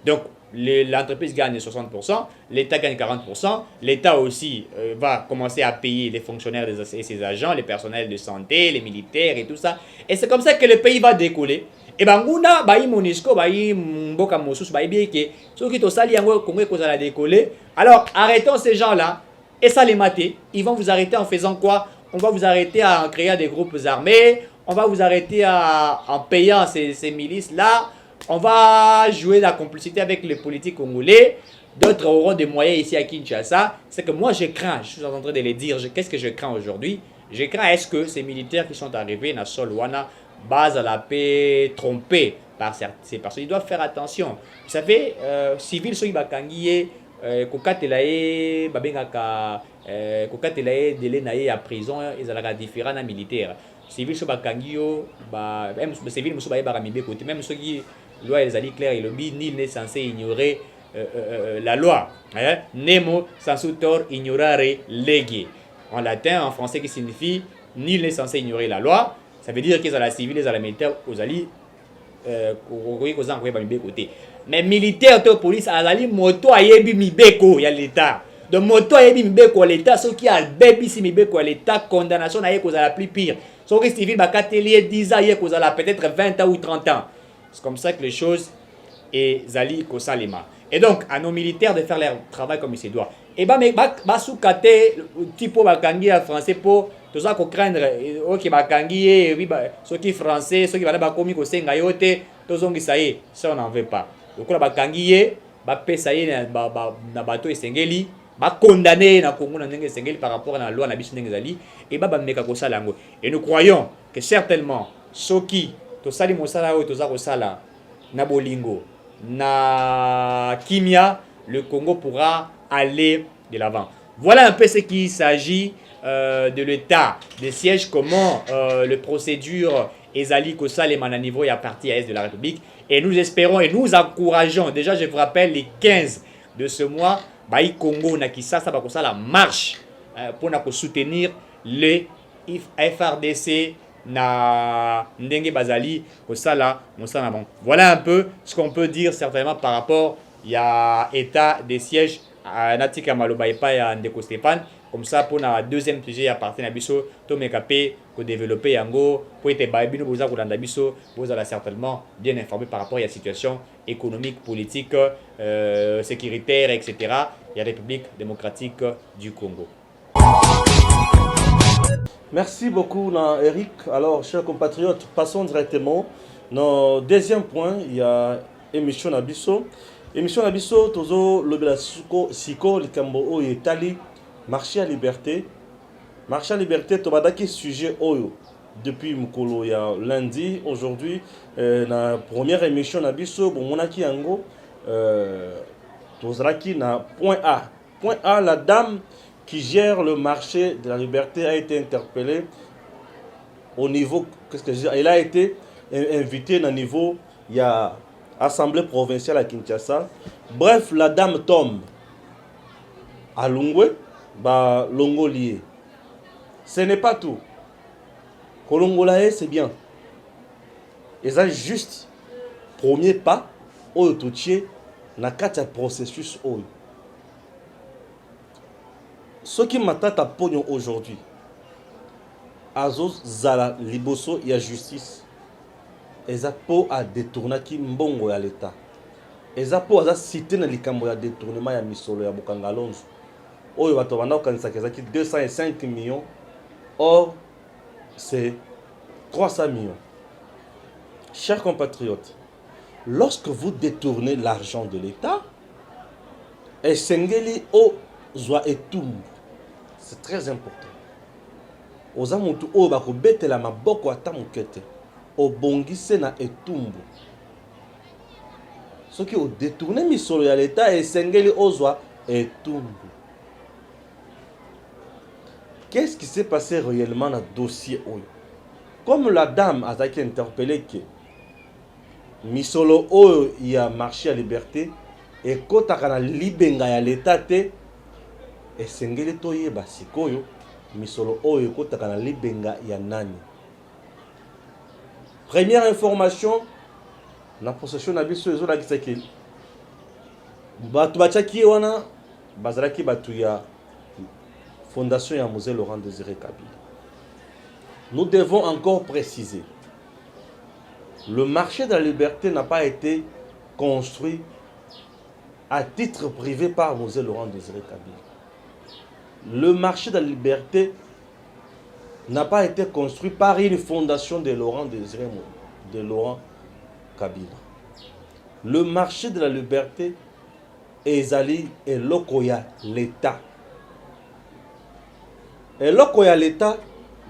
Donc, l'entreprise gagne 60%, l'État gagne 40%, l'État aussi va commencer à payer les fonctionnaires et ses agents, les personnels de santé, les militaires et tout ça. Et c'est comme ça que le pays va décoller. Et bien, nguna, bayi Monisco, bayi Mboka Mosus, bayi Bieke, ceux qui ont yango Congo et la décoller. Alors, arrêtons ces gens-là et ça les mater. Ils vont vous arrêter en faisant quoi? On va vous arrêter en créant des groupes armés, on va vous arrêter en payant ces milices-là. On va jouer la complicité avec les politiques congolais. D'autres auront des moyens ici à Kinshasa. C'est que moi, je crains, je suis en train de les dire, qu'est-ce que je crains aujourd'hui? Je crains, est-ce que ces militaires qui sont arrivés dans Solwana, base à la paix, trompés par ces personnes, ils doivent faire attention. Vous savez, civils sont bakangiye, kokatelaye, babengaka, kokatelaye, délai naye à prison, ils ont la différents militaires. Civils sont bakangiyo, même civils sont bakangiye côté, même ceux qui loi les alliés clairs et le bi, nul n'est censé ignorer la loi. Hein? Nemo sensu tor ignorare lege. En latin, en français, qui signifie nul n'est censé ignorer la loi. Ça veut dire qu'ils ont la civile, ils ont la militaire, aux alliés, mais militaire, to police, alali moto ayebi mibeko, il y a l'État. Donc moto ayebi mibeko l'État, ceux qui a bébi si mibeko l'État, condamnation à la plus pire. Ceux qui civil bakatelier 10 ans, peut-être 20 ans ou 30 ans. C'est comme ça que les choses et Zali Kosalema. Et donc, à nos militaires de faire leur travail comme il se doit. Et bien, mais soukate, tipo bakangi en français pour tout ça qu'on craindre, ok, bakangi, oui, ceux qui français, ceux qui vont bakomi ko senga yote, tous on ça y est, ça on n'en veut pas. Donc, on bakangi, ça y est, na bateau et sengeli, condamné na Congo na ndenge sengeli par rapport à la loi na biso ndenge zali, et meka ko salango. Et nous croyons que certainement, ceux qui tosali mosala oyo toza kosala na bolingo na kimia, le Congo pourra aller de l'avant. Voilà un peu ce qu'il s'agit de l'état des sièges, comment le procédure ezali kosalema na niveau ya partie à est de la République, et nous espérons et nous encourageons. Déjà, je vous rappelle, les 15 de ce mois, Baï Congo na Kisasa ba kosala marche pour soutenir les FRDC na ndenge bazali kosala mosala bon. Voilà un peu ce qu'on peut dire certainement par rapport à état des sièges à natika maloba epa ya ndeko Stéphane, comme ça pour la deuxième sujet à partir na biso to mekape ko développer yango pour être baibino boza ko landa biso boza certainement bien informé par rapport à la situation économique, politique, sécuritaire, etc. et la République démocratique du Congo. Merci beaucoup, Eric. Alors, chers compatriotes, passons directement. Dans deuxième point, il y a émission Nabiso. Émission Nabiso, Tozo, Lobela Siko, Likambo, Yetali, Marché à Liberté. Marché à Liberté, Tobadaki, sujet Oyo. Depuis Mukolo, il y a lundi, aujourd'hui, la première émission Nabiso, bon, Monaki Yango, Tozraki, na point A. Point A, la dame qui gère le marché de la liberté a été interpellée au niveau, qu'est-ce que je dis, elle a été invitée au niveau, il y a Assemblée provinciale à Kinshasa. Bref, la dame tombe à Lungwe, bah Longo lié. Ce n'est pas tout. Kolongolae, c'est bien. Et ça, juste premier pas, au touché, na kata processus au. Ce qui m'attend à pognon aujourd'hui, Azos Zala Liboso, il y a justice. Et ça pour à détourner qui mbongo à l'État. Et ça pour à citer dans les cambo à détournement ya misolo ya Bukangalonzo. Oh, il va te vendre quand ça 205 millions. Or, c'est 300 millions. Chers compatriotes, lorsque vous détournez l'argent de l'État, et Sengeli o Zwa et Toum, c'est très important. oza mutu oyo bakobetela maboko ata moke te, obongise na etumbu. Soki odetourne misolo ya leta esengeli ozwa etumbu. Qu'est-ce qui s'est passé réellement dans le dossier oyo? Comme la dame a été interpellée que misolo oyo ya marché à liberté et kotaka na libenga ya leta te, esengeli toyeba sikoyo misolo oyo kotaka na libenga ya nani. Première information, na possession na biso ezolakisa ke bato batiaki wana bazalaki bato ya fondation ya Musée Laurent Désiré Kabila. Nous devons encore préciser, le marché de la liberté n'a pas été construit à titre privé par Musée Laurent Désiré Kabila. Le marché de la liberté n'a pas été construit par une fondation de Laurent Désiré Kabila. Le marché de la liberté ezali eloko ya l'État. Eloko ya l'État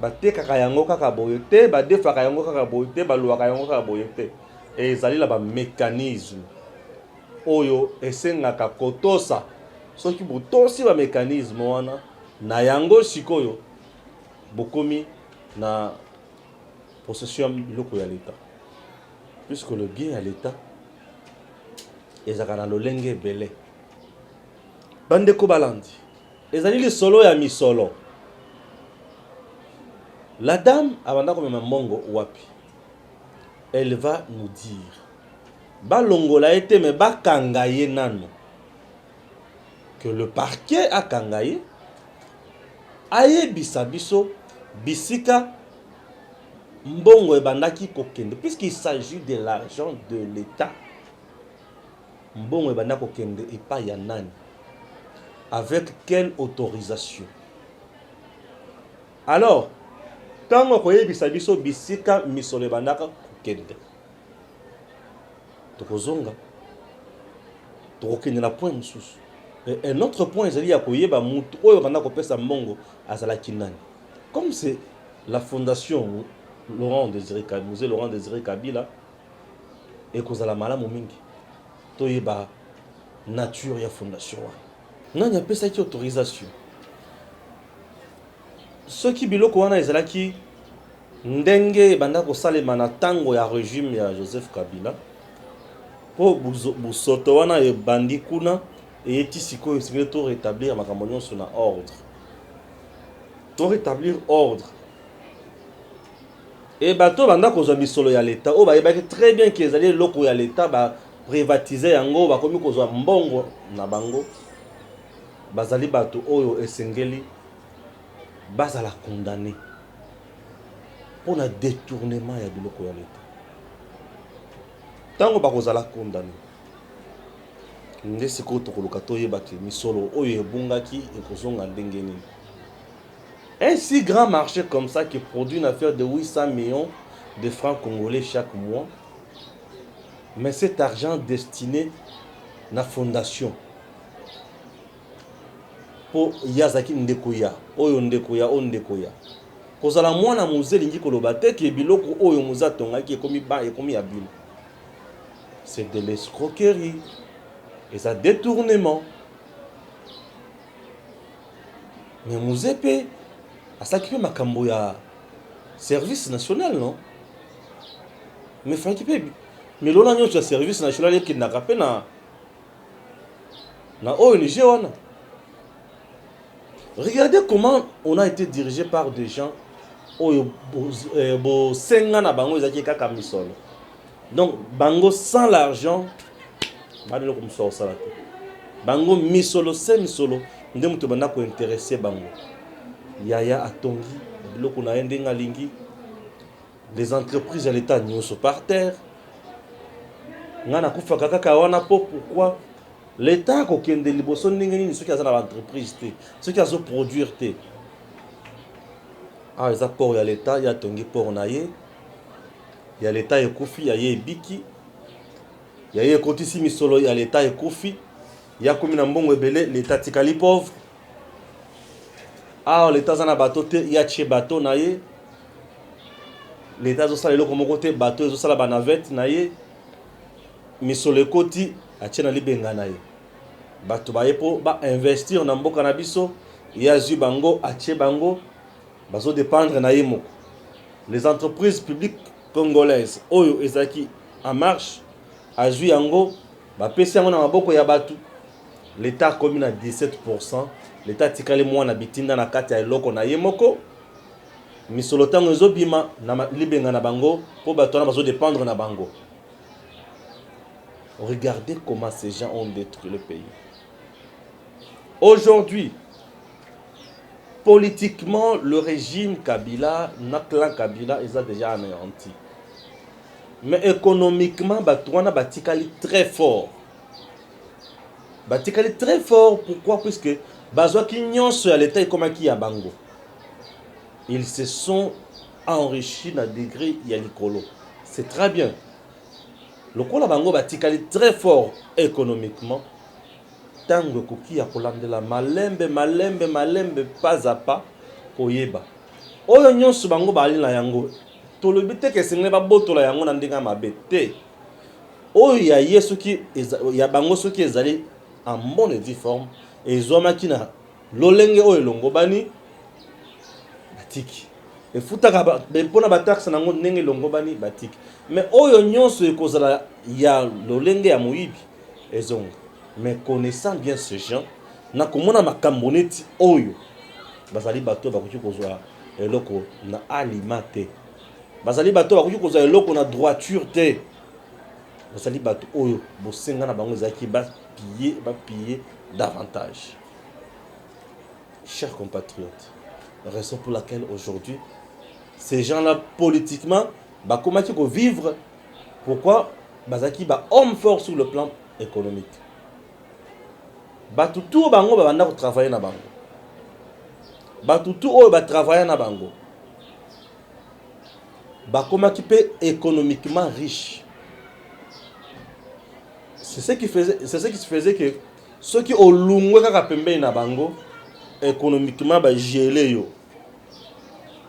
batekaka yango kaka boye te, badefaka yango kaka boye te, baluaka yango kaka boye te. Ezali la ba mécanisme oyo esengaka kotosa. Soki botosi ba mécanisme wana na yango sikoyo bokomi na possession biloko ya l'État. Puisque le bien à l'État ezaka na lolenge belé. Bandeko balandi ezali le solo ya misolo. La dame abanda komema mbongo wapi? Elle va nous dire balongola ete me bakanga ye nano, que le parquet a kangaye ayebisa biso bisika mbongo ebandaki kokende, puisqu'il s'agit de l'argent de l'État. Mbongo ebanda kokende epa ya nani, avec quelle autorisation? Alors tango koyebisa biso bisika misolo ebandaka kokende, tokozonga tokokende na point mosusu. Un autre point ezali ya koyeba mutu oyo banda kopesa mbongo azalaki nani. Comme c'est la fondation Laurent Désiré Kabila, Musée Laurent Désiré Kabila, et kozala malamu mingi toyeba nature ya fondation wana. Nani apesaki autorisation? Soki biloko wana ezalaki ndenge banda kosalema na tango ya régime ya Joseph Kabila, po busoto wana ebandi kuna eyeti sikoyo esengeli to rétablir makambo nyonso na ordre. To rétablir ordre. Et bato banda kozwa misolo ya l'État o bayebaki très bien que ezali eloko ya l'État ba privatiser yango bakomi kozwa mbongo na bango, bazali bato oyo esengeli bazala condamné pour un détournement ya biloko ya l'État. Tango bakozala condamné nde sikoyo tokoluka toyeba ke misolo oyo ebungaki ekozonga ndenge nini. Un si grand marché comme ça qui produit une affaire de 800 millions de francs congolais chaque mois, mais cet argent destiné à la fondation pour Yazaki Ndekoya, Oyo Ndekoya, Ondekoya. Kozala mwana musée lingi koloba te ke biloko oyo muza tongaki ekomi ba ekomi abîme. C'est de l'escroquerie et ça détournement. Mais musée pe asaki pe makambo ya service national, non? Mais franki pe mais lona nyonso ya service national ekendaka pe na ONG wana. Regardez comment on a été dirigé par des gens bo senga na bango ezaki kaka misolo. Donc bango sans l'argent badelo comme ça osala te. Bango misolo c'est misolo nde muto banda ko intéresser bango. Yaya atongi biloko na ndenga lingi, les entreprises de l'État nyonso par terre. Ngana kufaka kaka wana po pourquoi l'État kokende liboso ndenge nini soki aza na entreprise te, soki azo produire te. Ah, eza port ya l'État ya tongi port na ye. Ya l'État ekufi ya ye ebiki. Ya ye ekotisi misolo ya l'État ekufi. Ya komi na mbongo ebele l'État tikali pauvre. ah l'état aza na bateau te ya tie bateau na ye l'état azosala eloko moko te bateau ezosala banavete na ye misolo ekoti atie na libenga na ye bato baye mpo bainvestir na mboka na biso ye azwi bango atie bango bazodépendre na ye moko. Les entreprises publiques congolaises oyo ezalaki en marche azwi yango bapesi yango na maboko ya bato l'état akomi na 17%. L'état atikali mwana bitinda na kati ya eloko na ye moko misolo ntango ezobima na libenga na bango mpo bato wana bazodépendre na bango. Regardez comment ces gens ont détruit le pays. Aujourd'hui, politiquement, le régime Kabila, notre clan Kabila, ils ont déjà anéanti. Mais économiquement, Batouana Batikali très fort. Batikali très fort, pourquoi? Puisque Bazouaki Nyonso à l'État et comme qui à Bango. Ils se sont enrichis dans degré Yalikolo. C'est très bien. Le Kola Bango Batikali très fort économiquement. Tango Koki a kolandela malembe pas à pas koyeba. Oyo nyonso bango bali na yango. Tolobi te ke sengele ba botola yango na ndinga mabete. Oyo ya yesu ki ya bango soki ezali en bonne et due forme et ezomaki na lolenge oyo longo bani batiki. E futaka ba mpona ba taxe nango ndenge longo bani batiki. Mais oyo nyonso ekozala ya lolenge ya moyibi ezonga. Mais connaissant bien ces gens, na komona makambo neti oyo bazali bato bakoki kozwa eloko na alimate. Bazali bato bakoki kozwa eloko na droiture te. Bazali bato oyo bosenga na bango ezaki ba piller davantage. Chers compatriotes, raison pour laquelle aujourd'hui ces gens-là politiquement bakomaki ko vivre. Pourquoi? Bazaki ba homme fort sur le plan économique. Batutu bango babanda ko travailler na bango. Batutu oyo ba travailler na bango. Bakomaki pe économiquement riche. C'est ce qui se faisait que ceux qui ont lungwe kaka pembeni na bango économiquement ba gelé yo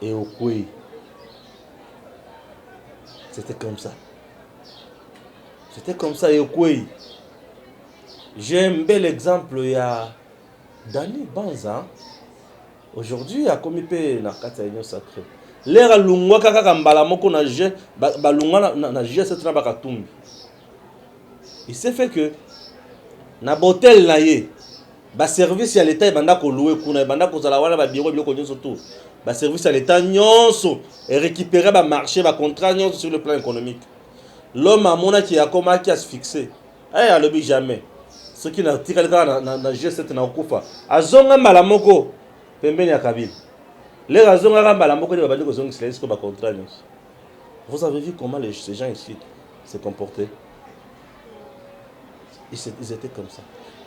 et au kwe. C'était comme ça. C'était comme ça et au kwe. J'ai un bel exemple, il y a Dani Banza. Aujourd'hui, il y a comme il peut na kati ya sacré. L'air lungwa kaka mbala moko na je ba lungwa na je cette na bakatumbi. Il s'est fait que na botel na ye ba service ya l'état banda ko louer kuna banda ko zala wana ba bureau biloko nyonso tout. Ba service ya l'état nyonso et récupérer ba marché ba contrat nyonso sur le plan économique. L'homme a mona qui a comment qui a se fixé. Eh a lebi jamais. Ce qui n'a tiré na G7 na okufa azonga mbala moko pembeni ya Kabila les azonga mbala moko de babandi ko zonga silence ko ba contrat nyonso. Vous avez vu comment ces gens ici se comportaient? Ils étaient comme ça.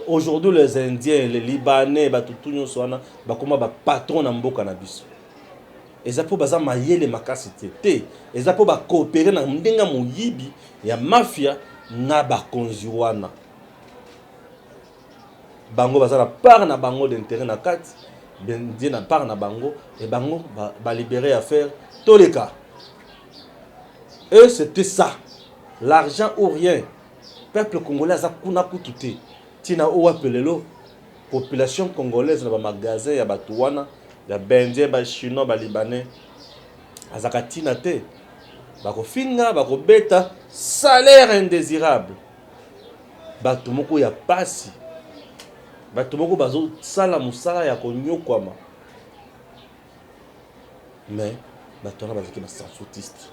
Aujourd'hui les Indiens, les Libanais, batutu nyonso wana bakoma ba patron na mboka na biso. Ezapo baza mayele makasite te. Ezapo ba coopérer na ndenga moyibi ya mafia na ba konzi wana. Bango bazala part na bango d'intérêt na kati bien na part na bango et bango ba libérer à faire tous les cas. Et c'était ça, l'argent ou rien. Peuple congolais a kuna kututé tina o apelelo population congolaise na ba magasin ya batuwana ya bendien ba chinois ba libanais azaka tina te bako finga bako beta salaire indésirable batu moko ya pasi. Bato moko bazo sala musala ya konyokwama. Mais bato na bazaki ba sans-soutiste.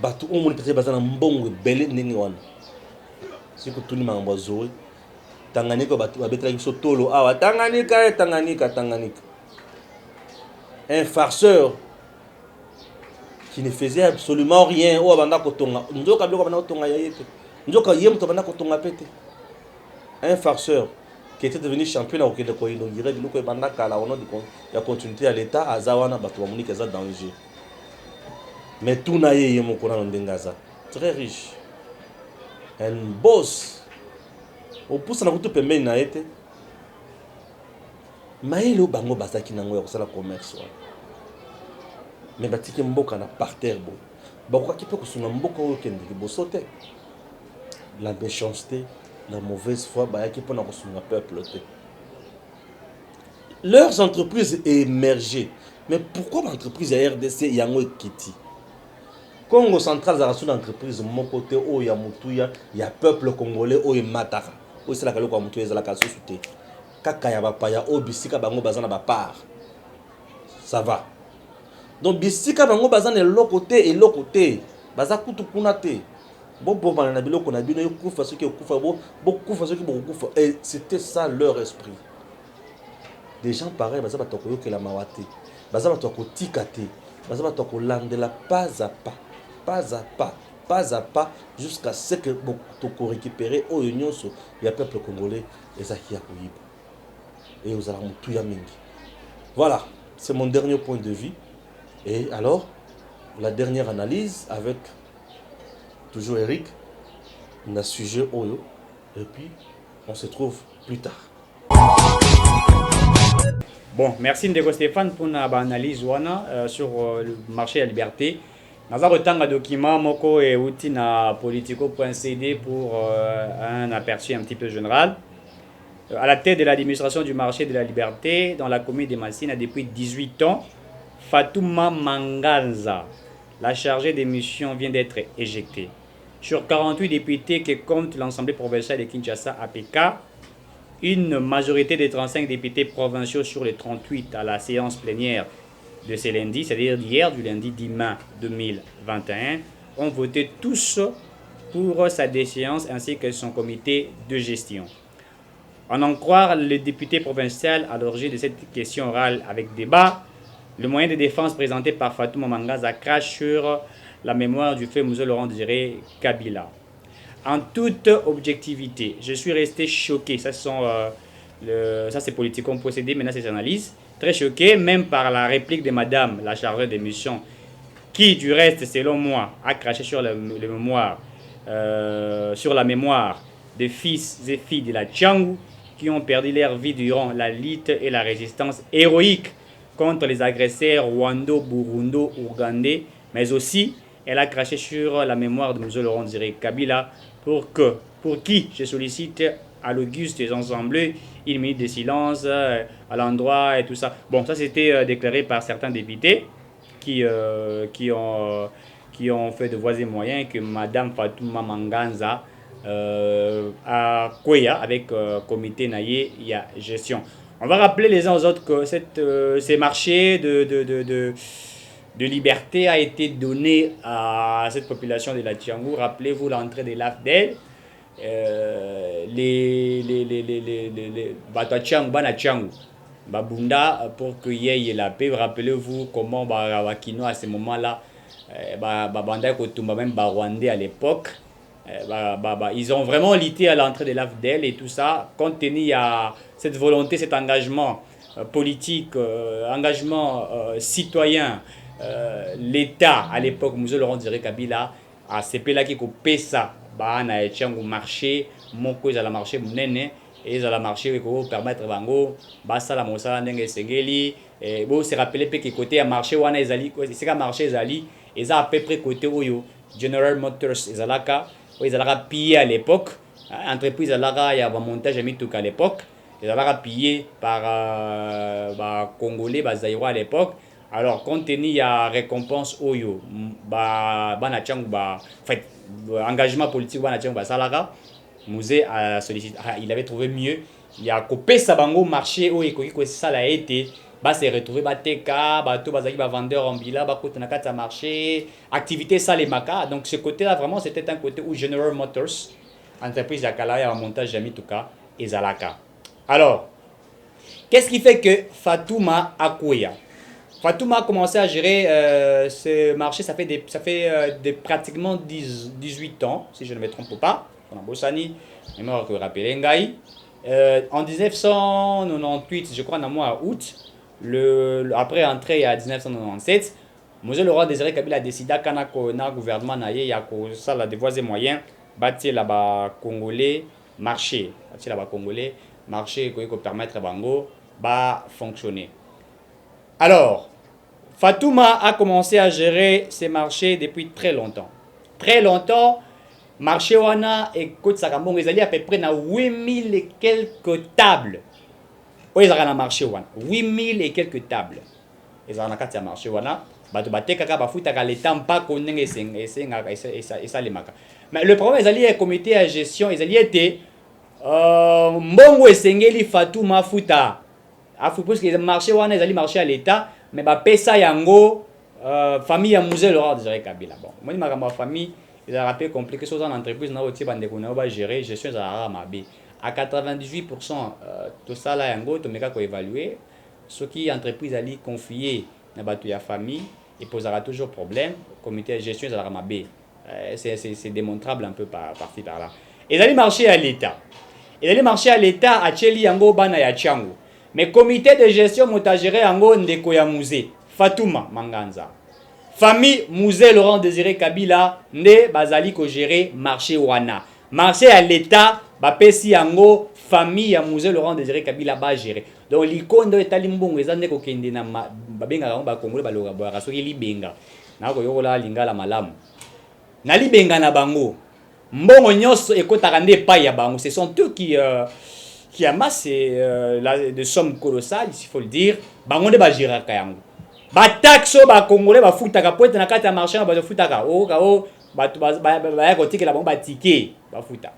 Bato omoni peut-être bazana mbongo belé ndenge wana. Siko tuni mambo zoe. Tanganyika bato babetela biso tolo awa Tanganyika. Un farceur qui ne faisait absolument rien o abanda kotonga. Nzoka biloko bana kotonga ya yete. Nzoka yem to bana kotonga pete. Un farceur qui était devenu champion au Québec, il inaugurait le coup et pendant qu'à la la continuité à l'État, à Zawana, Batouamoni, qui est en danger. Mais tout n'a eu mon courant en Dengaza. Très riche. Un boss. Au pouce, on a tout permis n'a été. mayelo bango bazaki nango ya kosala commerce wana mais batiki mboka na parterre boye bakokaki mpe kosunga mboka oyo okendeki boso te la méchanceté la mauvaise foi bayaki mpona kosunga peuple te leurs entreprises émergées mais pourquoi l'entreprise ya RDC yango ekiti Congo Central ezalaka so na entreprise moko te oyo ya motuya ya peuple congolais oyo emataka oyo esalaka eloko ya motuya ezalaka susu te kaka ya bapaya oyo bisika bango baza na bapart ça va donc bisika bango baza na eloko te baza kutu kuna te bobomana na biloko na bino ekufa soki ekufa bokufa soki bokokufa et c'était ça leur esprit des gens pareils baza bato koyokela mawa te baza bato kotika te baza bato kolandela pas à pas jusqu'à ce que toko récupérer oyo nyonso ya peuple congolais ezaki ya koyiba et ozala motuya mingi. Voilà, c'est mon dernier point de vue. Et alors, la dernière analyse avec toujours Eric, on a sujet Oyo, et puis on se trouve plus tard. Bon, merci Ndeko Stéphane pour une analyse sur le marché de la liberté. Nous avons un document moko et outil na politico.cd pour un aperçu un petit peu général. À la tête de l'administration du marché de la liberté dans la commune de Massina depuis 18 ans, Fatouma Manganza, la chargée des missions, vient d'être éjectée. Sur 48 députés que compte l'Assemblée provinciale de Kinshasa APK, une majorité de 35 députés provinciaux sur les 38 à la séance plénière de ce lundi, c'est-à-dire d'hier, du lundi 10 mai 2021, ont voté tous pour sa déchéance ainsi que son comité de gestion. En en croire le député provincial à l'origine de cette question orale avec débat, le moyen de défense présenté par Fatouma Manganza crache sur la mémoire du fait Moussa Laurent Désiré Kabila. En toute objectivité, je suis resté choqué. Ça, c'est politiquement procédé, maintenant c'est analyse. Très choqué, même par la réplique de madame, la chargée des missions, qui, du reste, selon moi, a craché sur sur la mémoire des fils et filles de la Tchangou qui ont perdu leur vie durant la lutte et la résistance héroïque contre les agresseurs rwando, burundo, ougandais, mais aussi elle a craché sur la mémoire de M. Laurent Désiré Kabila pour qui je sollicite à l'auguste Assemblée une minute de silence à l'endroit et tout ça. Bon, ça c'était déclaré par certains députés qui ont fait de voies et moyens que Madame Fatouma Manganza à Koya avec comité naïe il y a gestion. On va rappeler les uns aux autres que ces marchés de liberté a été donné à cette population de la Tchangou. Rappelez-vous l'entrée de l'AFDEL. Les Batachang, Banachang, Babunda pour qu'il y ait la paix. Rappelez-vous comment Bakino à ce moment-là, Babanda Kotumba, même Barwandais à l'époque, ils ont vraiment lutté à l'entrée de l'AFDEL et tout ça, compte tenu à cette volonté, cet engagement politique, engagement citoyen. L'État à l'époque, M. Laurent Désiré Kabila, a CP là qui coupé ça. Na etchangu marché moko ezala marché munene ezala marché ko permettre bango basala mosala ndenge sengeli bo se rappeler pe que côté ya marché wana ezali c'est ka marché ezali eza à peu près côté oyo General Motors ezalaka pillé à l'époque entreprise ezalaka ya ba montage mituka à l'époque ezalaka pillé par congolais zaïrois à l'époque. Alors compte tenu ya récompense oyo bana changu fait engagement politique wana tchango basalaka musée a sollicité il avait trouvé mieux il y a coupé sa bango marché où ekoki ko sala été se retrouver bateka bato bazaki ba vendeur en bila ba kota na kata marché activité ça les maka. Donc ce côté là vraiment c'était un côté où General Motors entreprise ya kala ya montage jami tuka ezalaka. Alors qu'est-ce qui fait que Fatouma Akoya Fatouma a commencé à gérer ce marché, ça fait pratiquement 18 ans, si je ne me trompe pas. On a Bossani, mémoire que rappelez Ngaï. En 1998, je crois, en mois août, après entrée à 1997, M. Laurent Désiré Kabila a décidé que le gouvernement il y a des voies et moyens, bâtir là-bas Congolais marché, pour permettre Bango va fonctionner. Alors, Fatouma a commencé à gérer ses marchés depuis très longtemps. Très longtemps, marché wana et Côte Sakambong, ils allaient à peu près dans 8000 et quelques tables. Oui, ils allaient dans marché wana. 8000 et quelques tables. Ils allaient dans marché wana. Bato batekaka bafutaka l'état pas connaît et ça les maka. Mais le problème, ils allaient au comité de gestion, ils allaient été mbongo esengeli Fatouma futa. Parce que les marchés wana, ils allaient marcher à l'état. Mais bah pesa yango famille ya Musée Laurent Désiré Kabila. Bon, moi ma famille, ils ont rappelé compliqué chose en entreprise na oti bande ko na ba gérer gestion za mabe. À 98% tout ça là yango to meka ko évaluer ce qui entreprise ali confier na batu ya famille et posera toujours problème comité de gestion za mabe. C'est démontrable un peu par-ci par-là. Ils allaient marcher à l'état. Ils allaient marcher à l'état à Cheli yango bana ya Changu. Mais comité de gestion m'a géré en ndeko ya musée Fatouma Manganza. Famille Musée Laurent Désiré Kabila ne bazali ko gérer marché wana. Marché à l'état ba pesi yango famille ya Musée Laurent Désiré Kabila ba gérer. Donc likondo etali mbongo ezande ko kende na ba benga ba kongole ba loga ba soki libenga. Na ko yokola lingala malamu. Na libenga na bango. Mbongo nyonso ekotaka nde pa ya bango. Ce sont eux qui amasse des sommes colossales, il faut le dire. Bangonde ba giraka yango. Ba taxo ba congolais ba futaka poete na kata marché ba futaka. O ka o ba ba ko tikela bango ba ticket ba futa.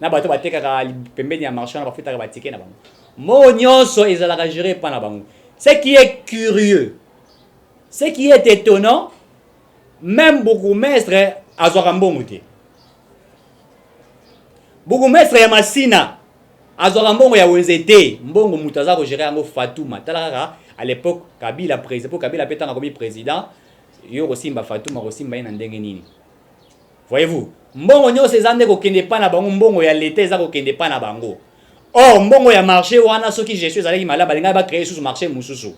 Na bato ba tekaka pembeni ya marché ba futaka ba ticket na bango. Mo nyonso ezalaka géré pa na bango. Ce qui est curieux, ce qui est étonnant, même bourgmestre azwaka mbongo te. Bourgmestre ya Masina azwaka mbongo ya wenzete mbongo mutaza ko gérer yango Fatouma talaka à l'époque Kabila président pour Kabila petanga comme président yo kosimba Fatouma kosimba ina ndenge nini. Voyez-vous, mbongo nyose ezande ko kende pa na bango mbongo ya l'état eza ko kende pa na bango. Or mbongo ya marché wana soki gestion ezalaki malaba balinga ba créer sous marché mususu.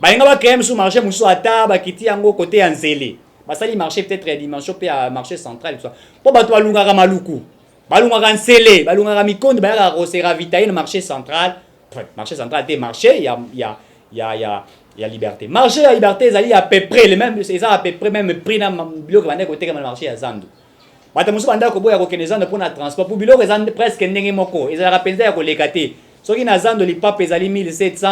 Balinga ba créer sous marché mususu ata ba kiti yango côté ya nzele. Basali marché peut-être à dimension pe à marché central tout ça. Po bato balunga maluku. Balunga nsele, balunga mikondo ba ko ravitailler le marché central. Marché central était marché, il y a liberté. Marché à liberté, ils à peu près les mêmes, c'est à peu près même prix dans le bloc vendé côté comme le marché à Zandu. Bata musu banda ko boya ko kenezando pour na transport pour bloc Zandu presque ndenge moko. Ils a penser ko lekate. Soki na Zandu li papa ezali 1700,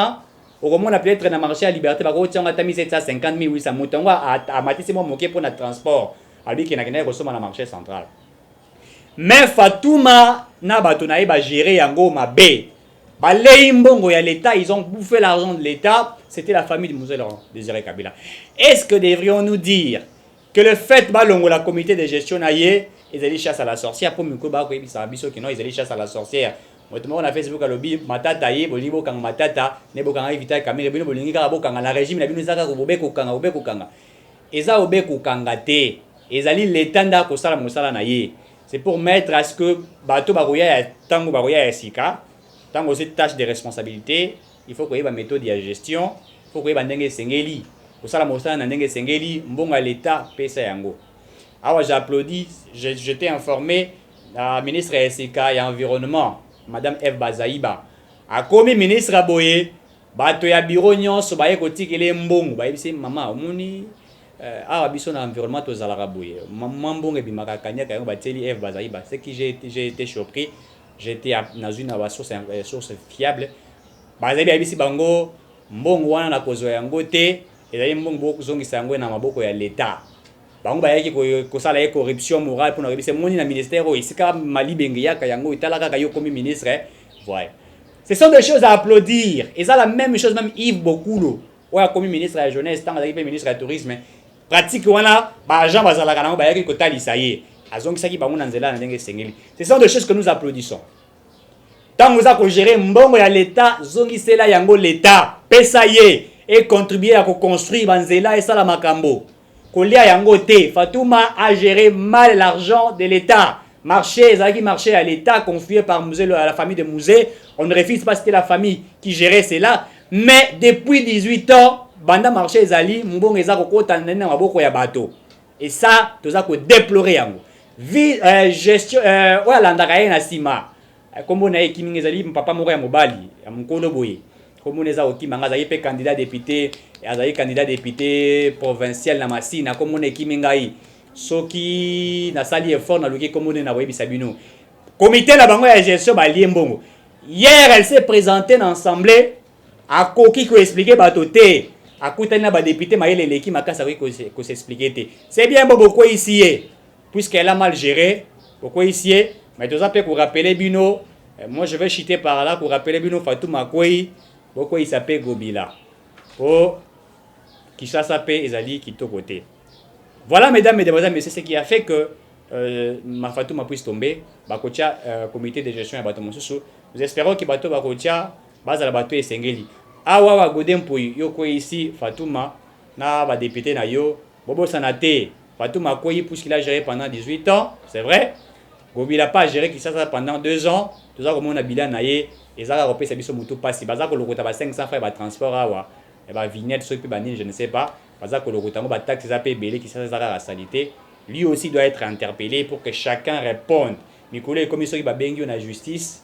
au moment on a peut-être na marché à liberté ba ko tionga ta 1750 1800 mutongo à matisi mo moké pour na transport. Abi ki na kena ko soma na marché central. Mais Fatouma na bato na ba gérer yango mabe. Balei mbongo ya l'État, ils ont bouffé l'argent de l'État. C'était la famille de Musée Laurent Désiré Kabila. Est-ce que devrions-nous dire que le fait balongo la comité de gestion naie, ils allaient chasse à la sorcière pour miko ba ko ebisa biso que non ils allaient chasse à la sorcière. Motement on a Facebook à lobby matata ye bolibo kang matata ne bokanga evita kamera bino bolingi ka bokanga la régime na bino zaka ko bobeko kanga. Eza obeko kanga te. Ezali l'État nda ko sala mosala na ye. C'est pour mettre à ce que bateau baroya tango baroya sika tango aussi tâche de responsabilité, il faut qu'il y ait une méthode de gestion, il faut qu'il y ait une sengeli. Pour ça la mosala na ndenge sengeli mbonga l'état pesa yango. Alors j'applaudis, j'étais informé la ministre SK et environnement madame Eve Bazaïba a commis ministre aboye bato ya bureau nyonso baye kotikele mbongo baye bise mama omoni awa biso na environnement tozalaka boye mbongo ebimaka kanyaka yango bateli Eve Bazaïba. Ce qui j'ai été surpris. J'étais dans une source fiable. Bazabi abisi bango mbongo wana na kozo yango te ezali mbongo bozongisa yango na maboko ya l'État. Bango bayaki ko sala corruption morale pour na rebise moni na ministère o isika malibenge yaka yango italaka kayo comme ministre. Voilà. Ce sont des choses à applaudir. Et ça la même chose même Yves Bokulo, oya comme ministre de la jeunesse, tant que ministre du tourisme. Pratique wana ba agent bazalaka nango bayaki ko talisa ye. Azongisaki bango na nzela na ndenge sengeli. Ce sont des choses que nous applaudissons. Tant vous avez géré mbongo ya l'État, zongisela yango l'État, pesa ye et contribuer à construire banzela et ça la makambo. Kolia yango te, Fatouma a géré mal l'argent de l'État. Marché, ezaki marché à l'État confié par Musée à la famille de Musée. On ne refuse pas c'était la famille qui gérait cela, mais depuis 18 ans, banda marché ezali mbongo ezako kota nene maboko ya bato. Et ça, toza ko déplorer yango. Gestion oya landaka ye na sima. Kombo na ye kimi ezali papa moko ya mobali ya mkondo boye Comme on est à Okimanga, il y a candidat député, candidat député provincial na Masina, comme on est Kimingai. Soki na sali effort na luki comme on est na Webi Sabino. Comité la bango ya gestion ba liembongo. Hier, elle s'est présentée dans l'Assemblée à Koki qui expliquait batoté. À côté na ba député maïle leki makasa ko s'expliquer. C'est bien beaucoup ici puisqu'elle a mal géré. Pourquoi ici mais tout ça peut pour rappeler Bino. Moi je vais chiter par là pour rappeler Bino Fatou Makoui. Pourquoi il s'appelle Gobila. Oh Kishasa pe ezali kitoko-te. Voilà mesdames, mesdemoiselles, messieurs, ce qui a fait que ma Fatouma puisse tomber. Bakotia comité de gestion ya bato mosusu. Nous espérons que bato bakotia bazala bato esengeli. Awa wa godempoi yoko ici Fatouma na ba député na yo bobo sanate. Fatouma Koyi puisqu'il a géré pendant 18 ans, c'est vrai. Gobila pas géré qui ça pendant 2 ans. Tout ça comme on a bilan na ye ezaka kopé sa biso mutu pasi bazaka lokota ba 500 francs ba transport awa. Et ba vignette so pe banine je ne sais pas. Bazaka lokota ngo ba taxe za pe belé qui ça la sanité. Lui aussi doit être interpellé pour que chacun réponde. Nicolas comme il ba bengi na justice.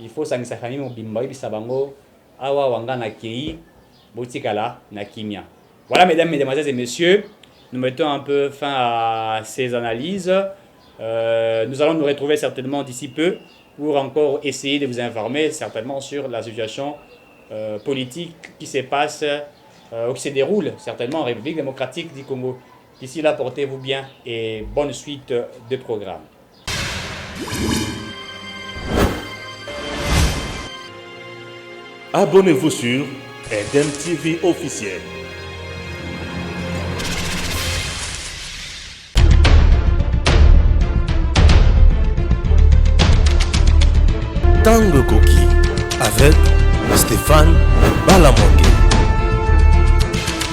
Il faut sangisa famille mo bimba bisabango awa wanga na kei botikala na kimia. Voilà mesdames, mesdemoiselles et messieurs, nous mettons un peu fin à ces analyses. Nous allons nous retrouver certainement d'ici peu pour encore essayer de vous informer certainement sur la situation politique qui se passe, qui se déroule certainement en République démocratique du Congo. D'ici là, portez-vous bien et bonne suite de programme. Abonnez-vous sur Eden TV officiel. Tango Koki avec Stéphane Balamongue.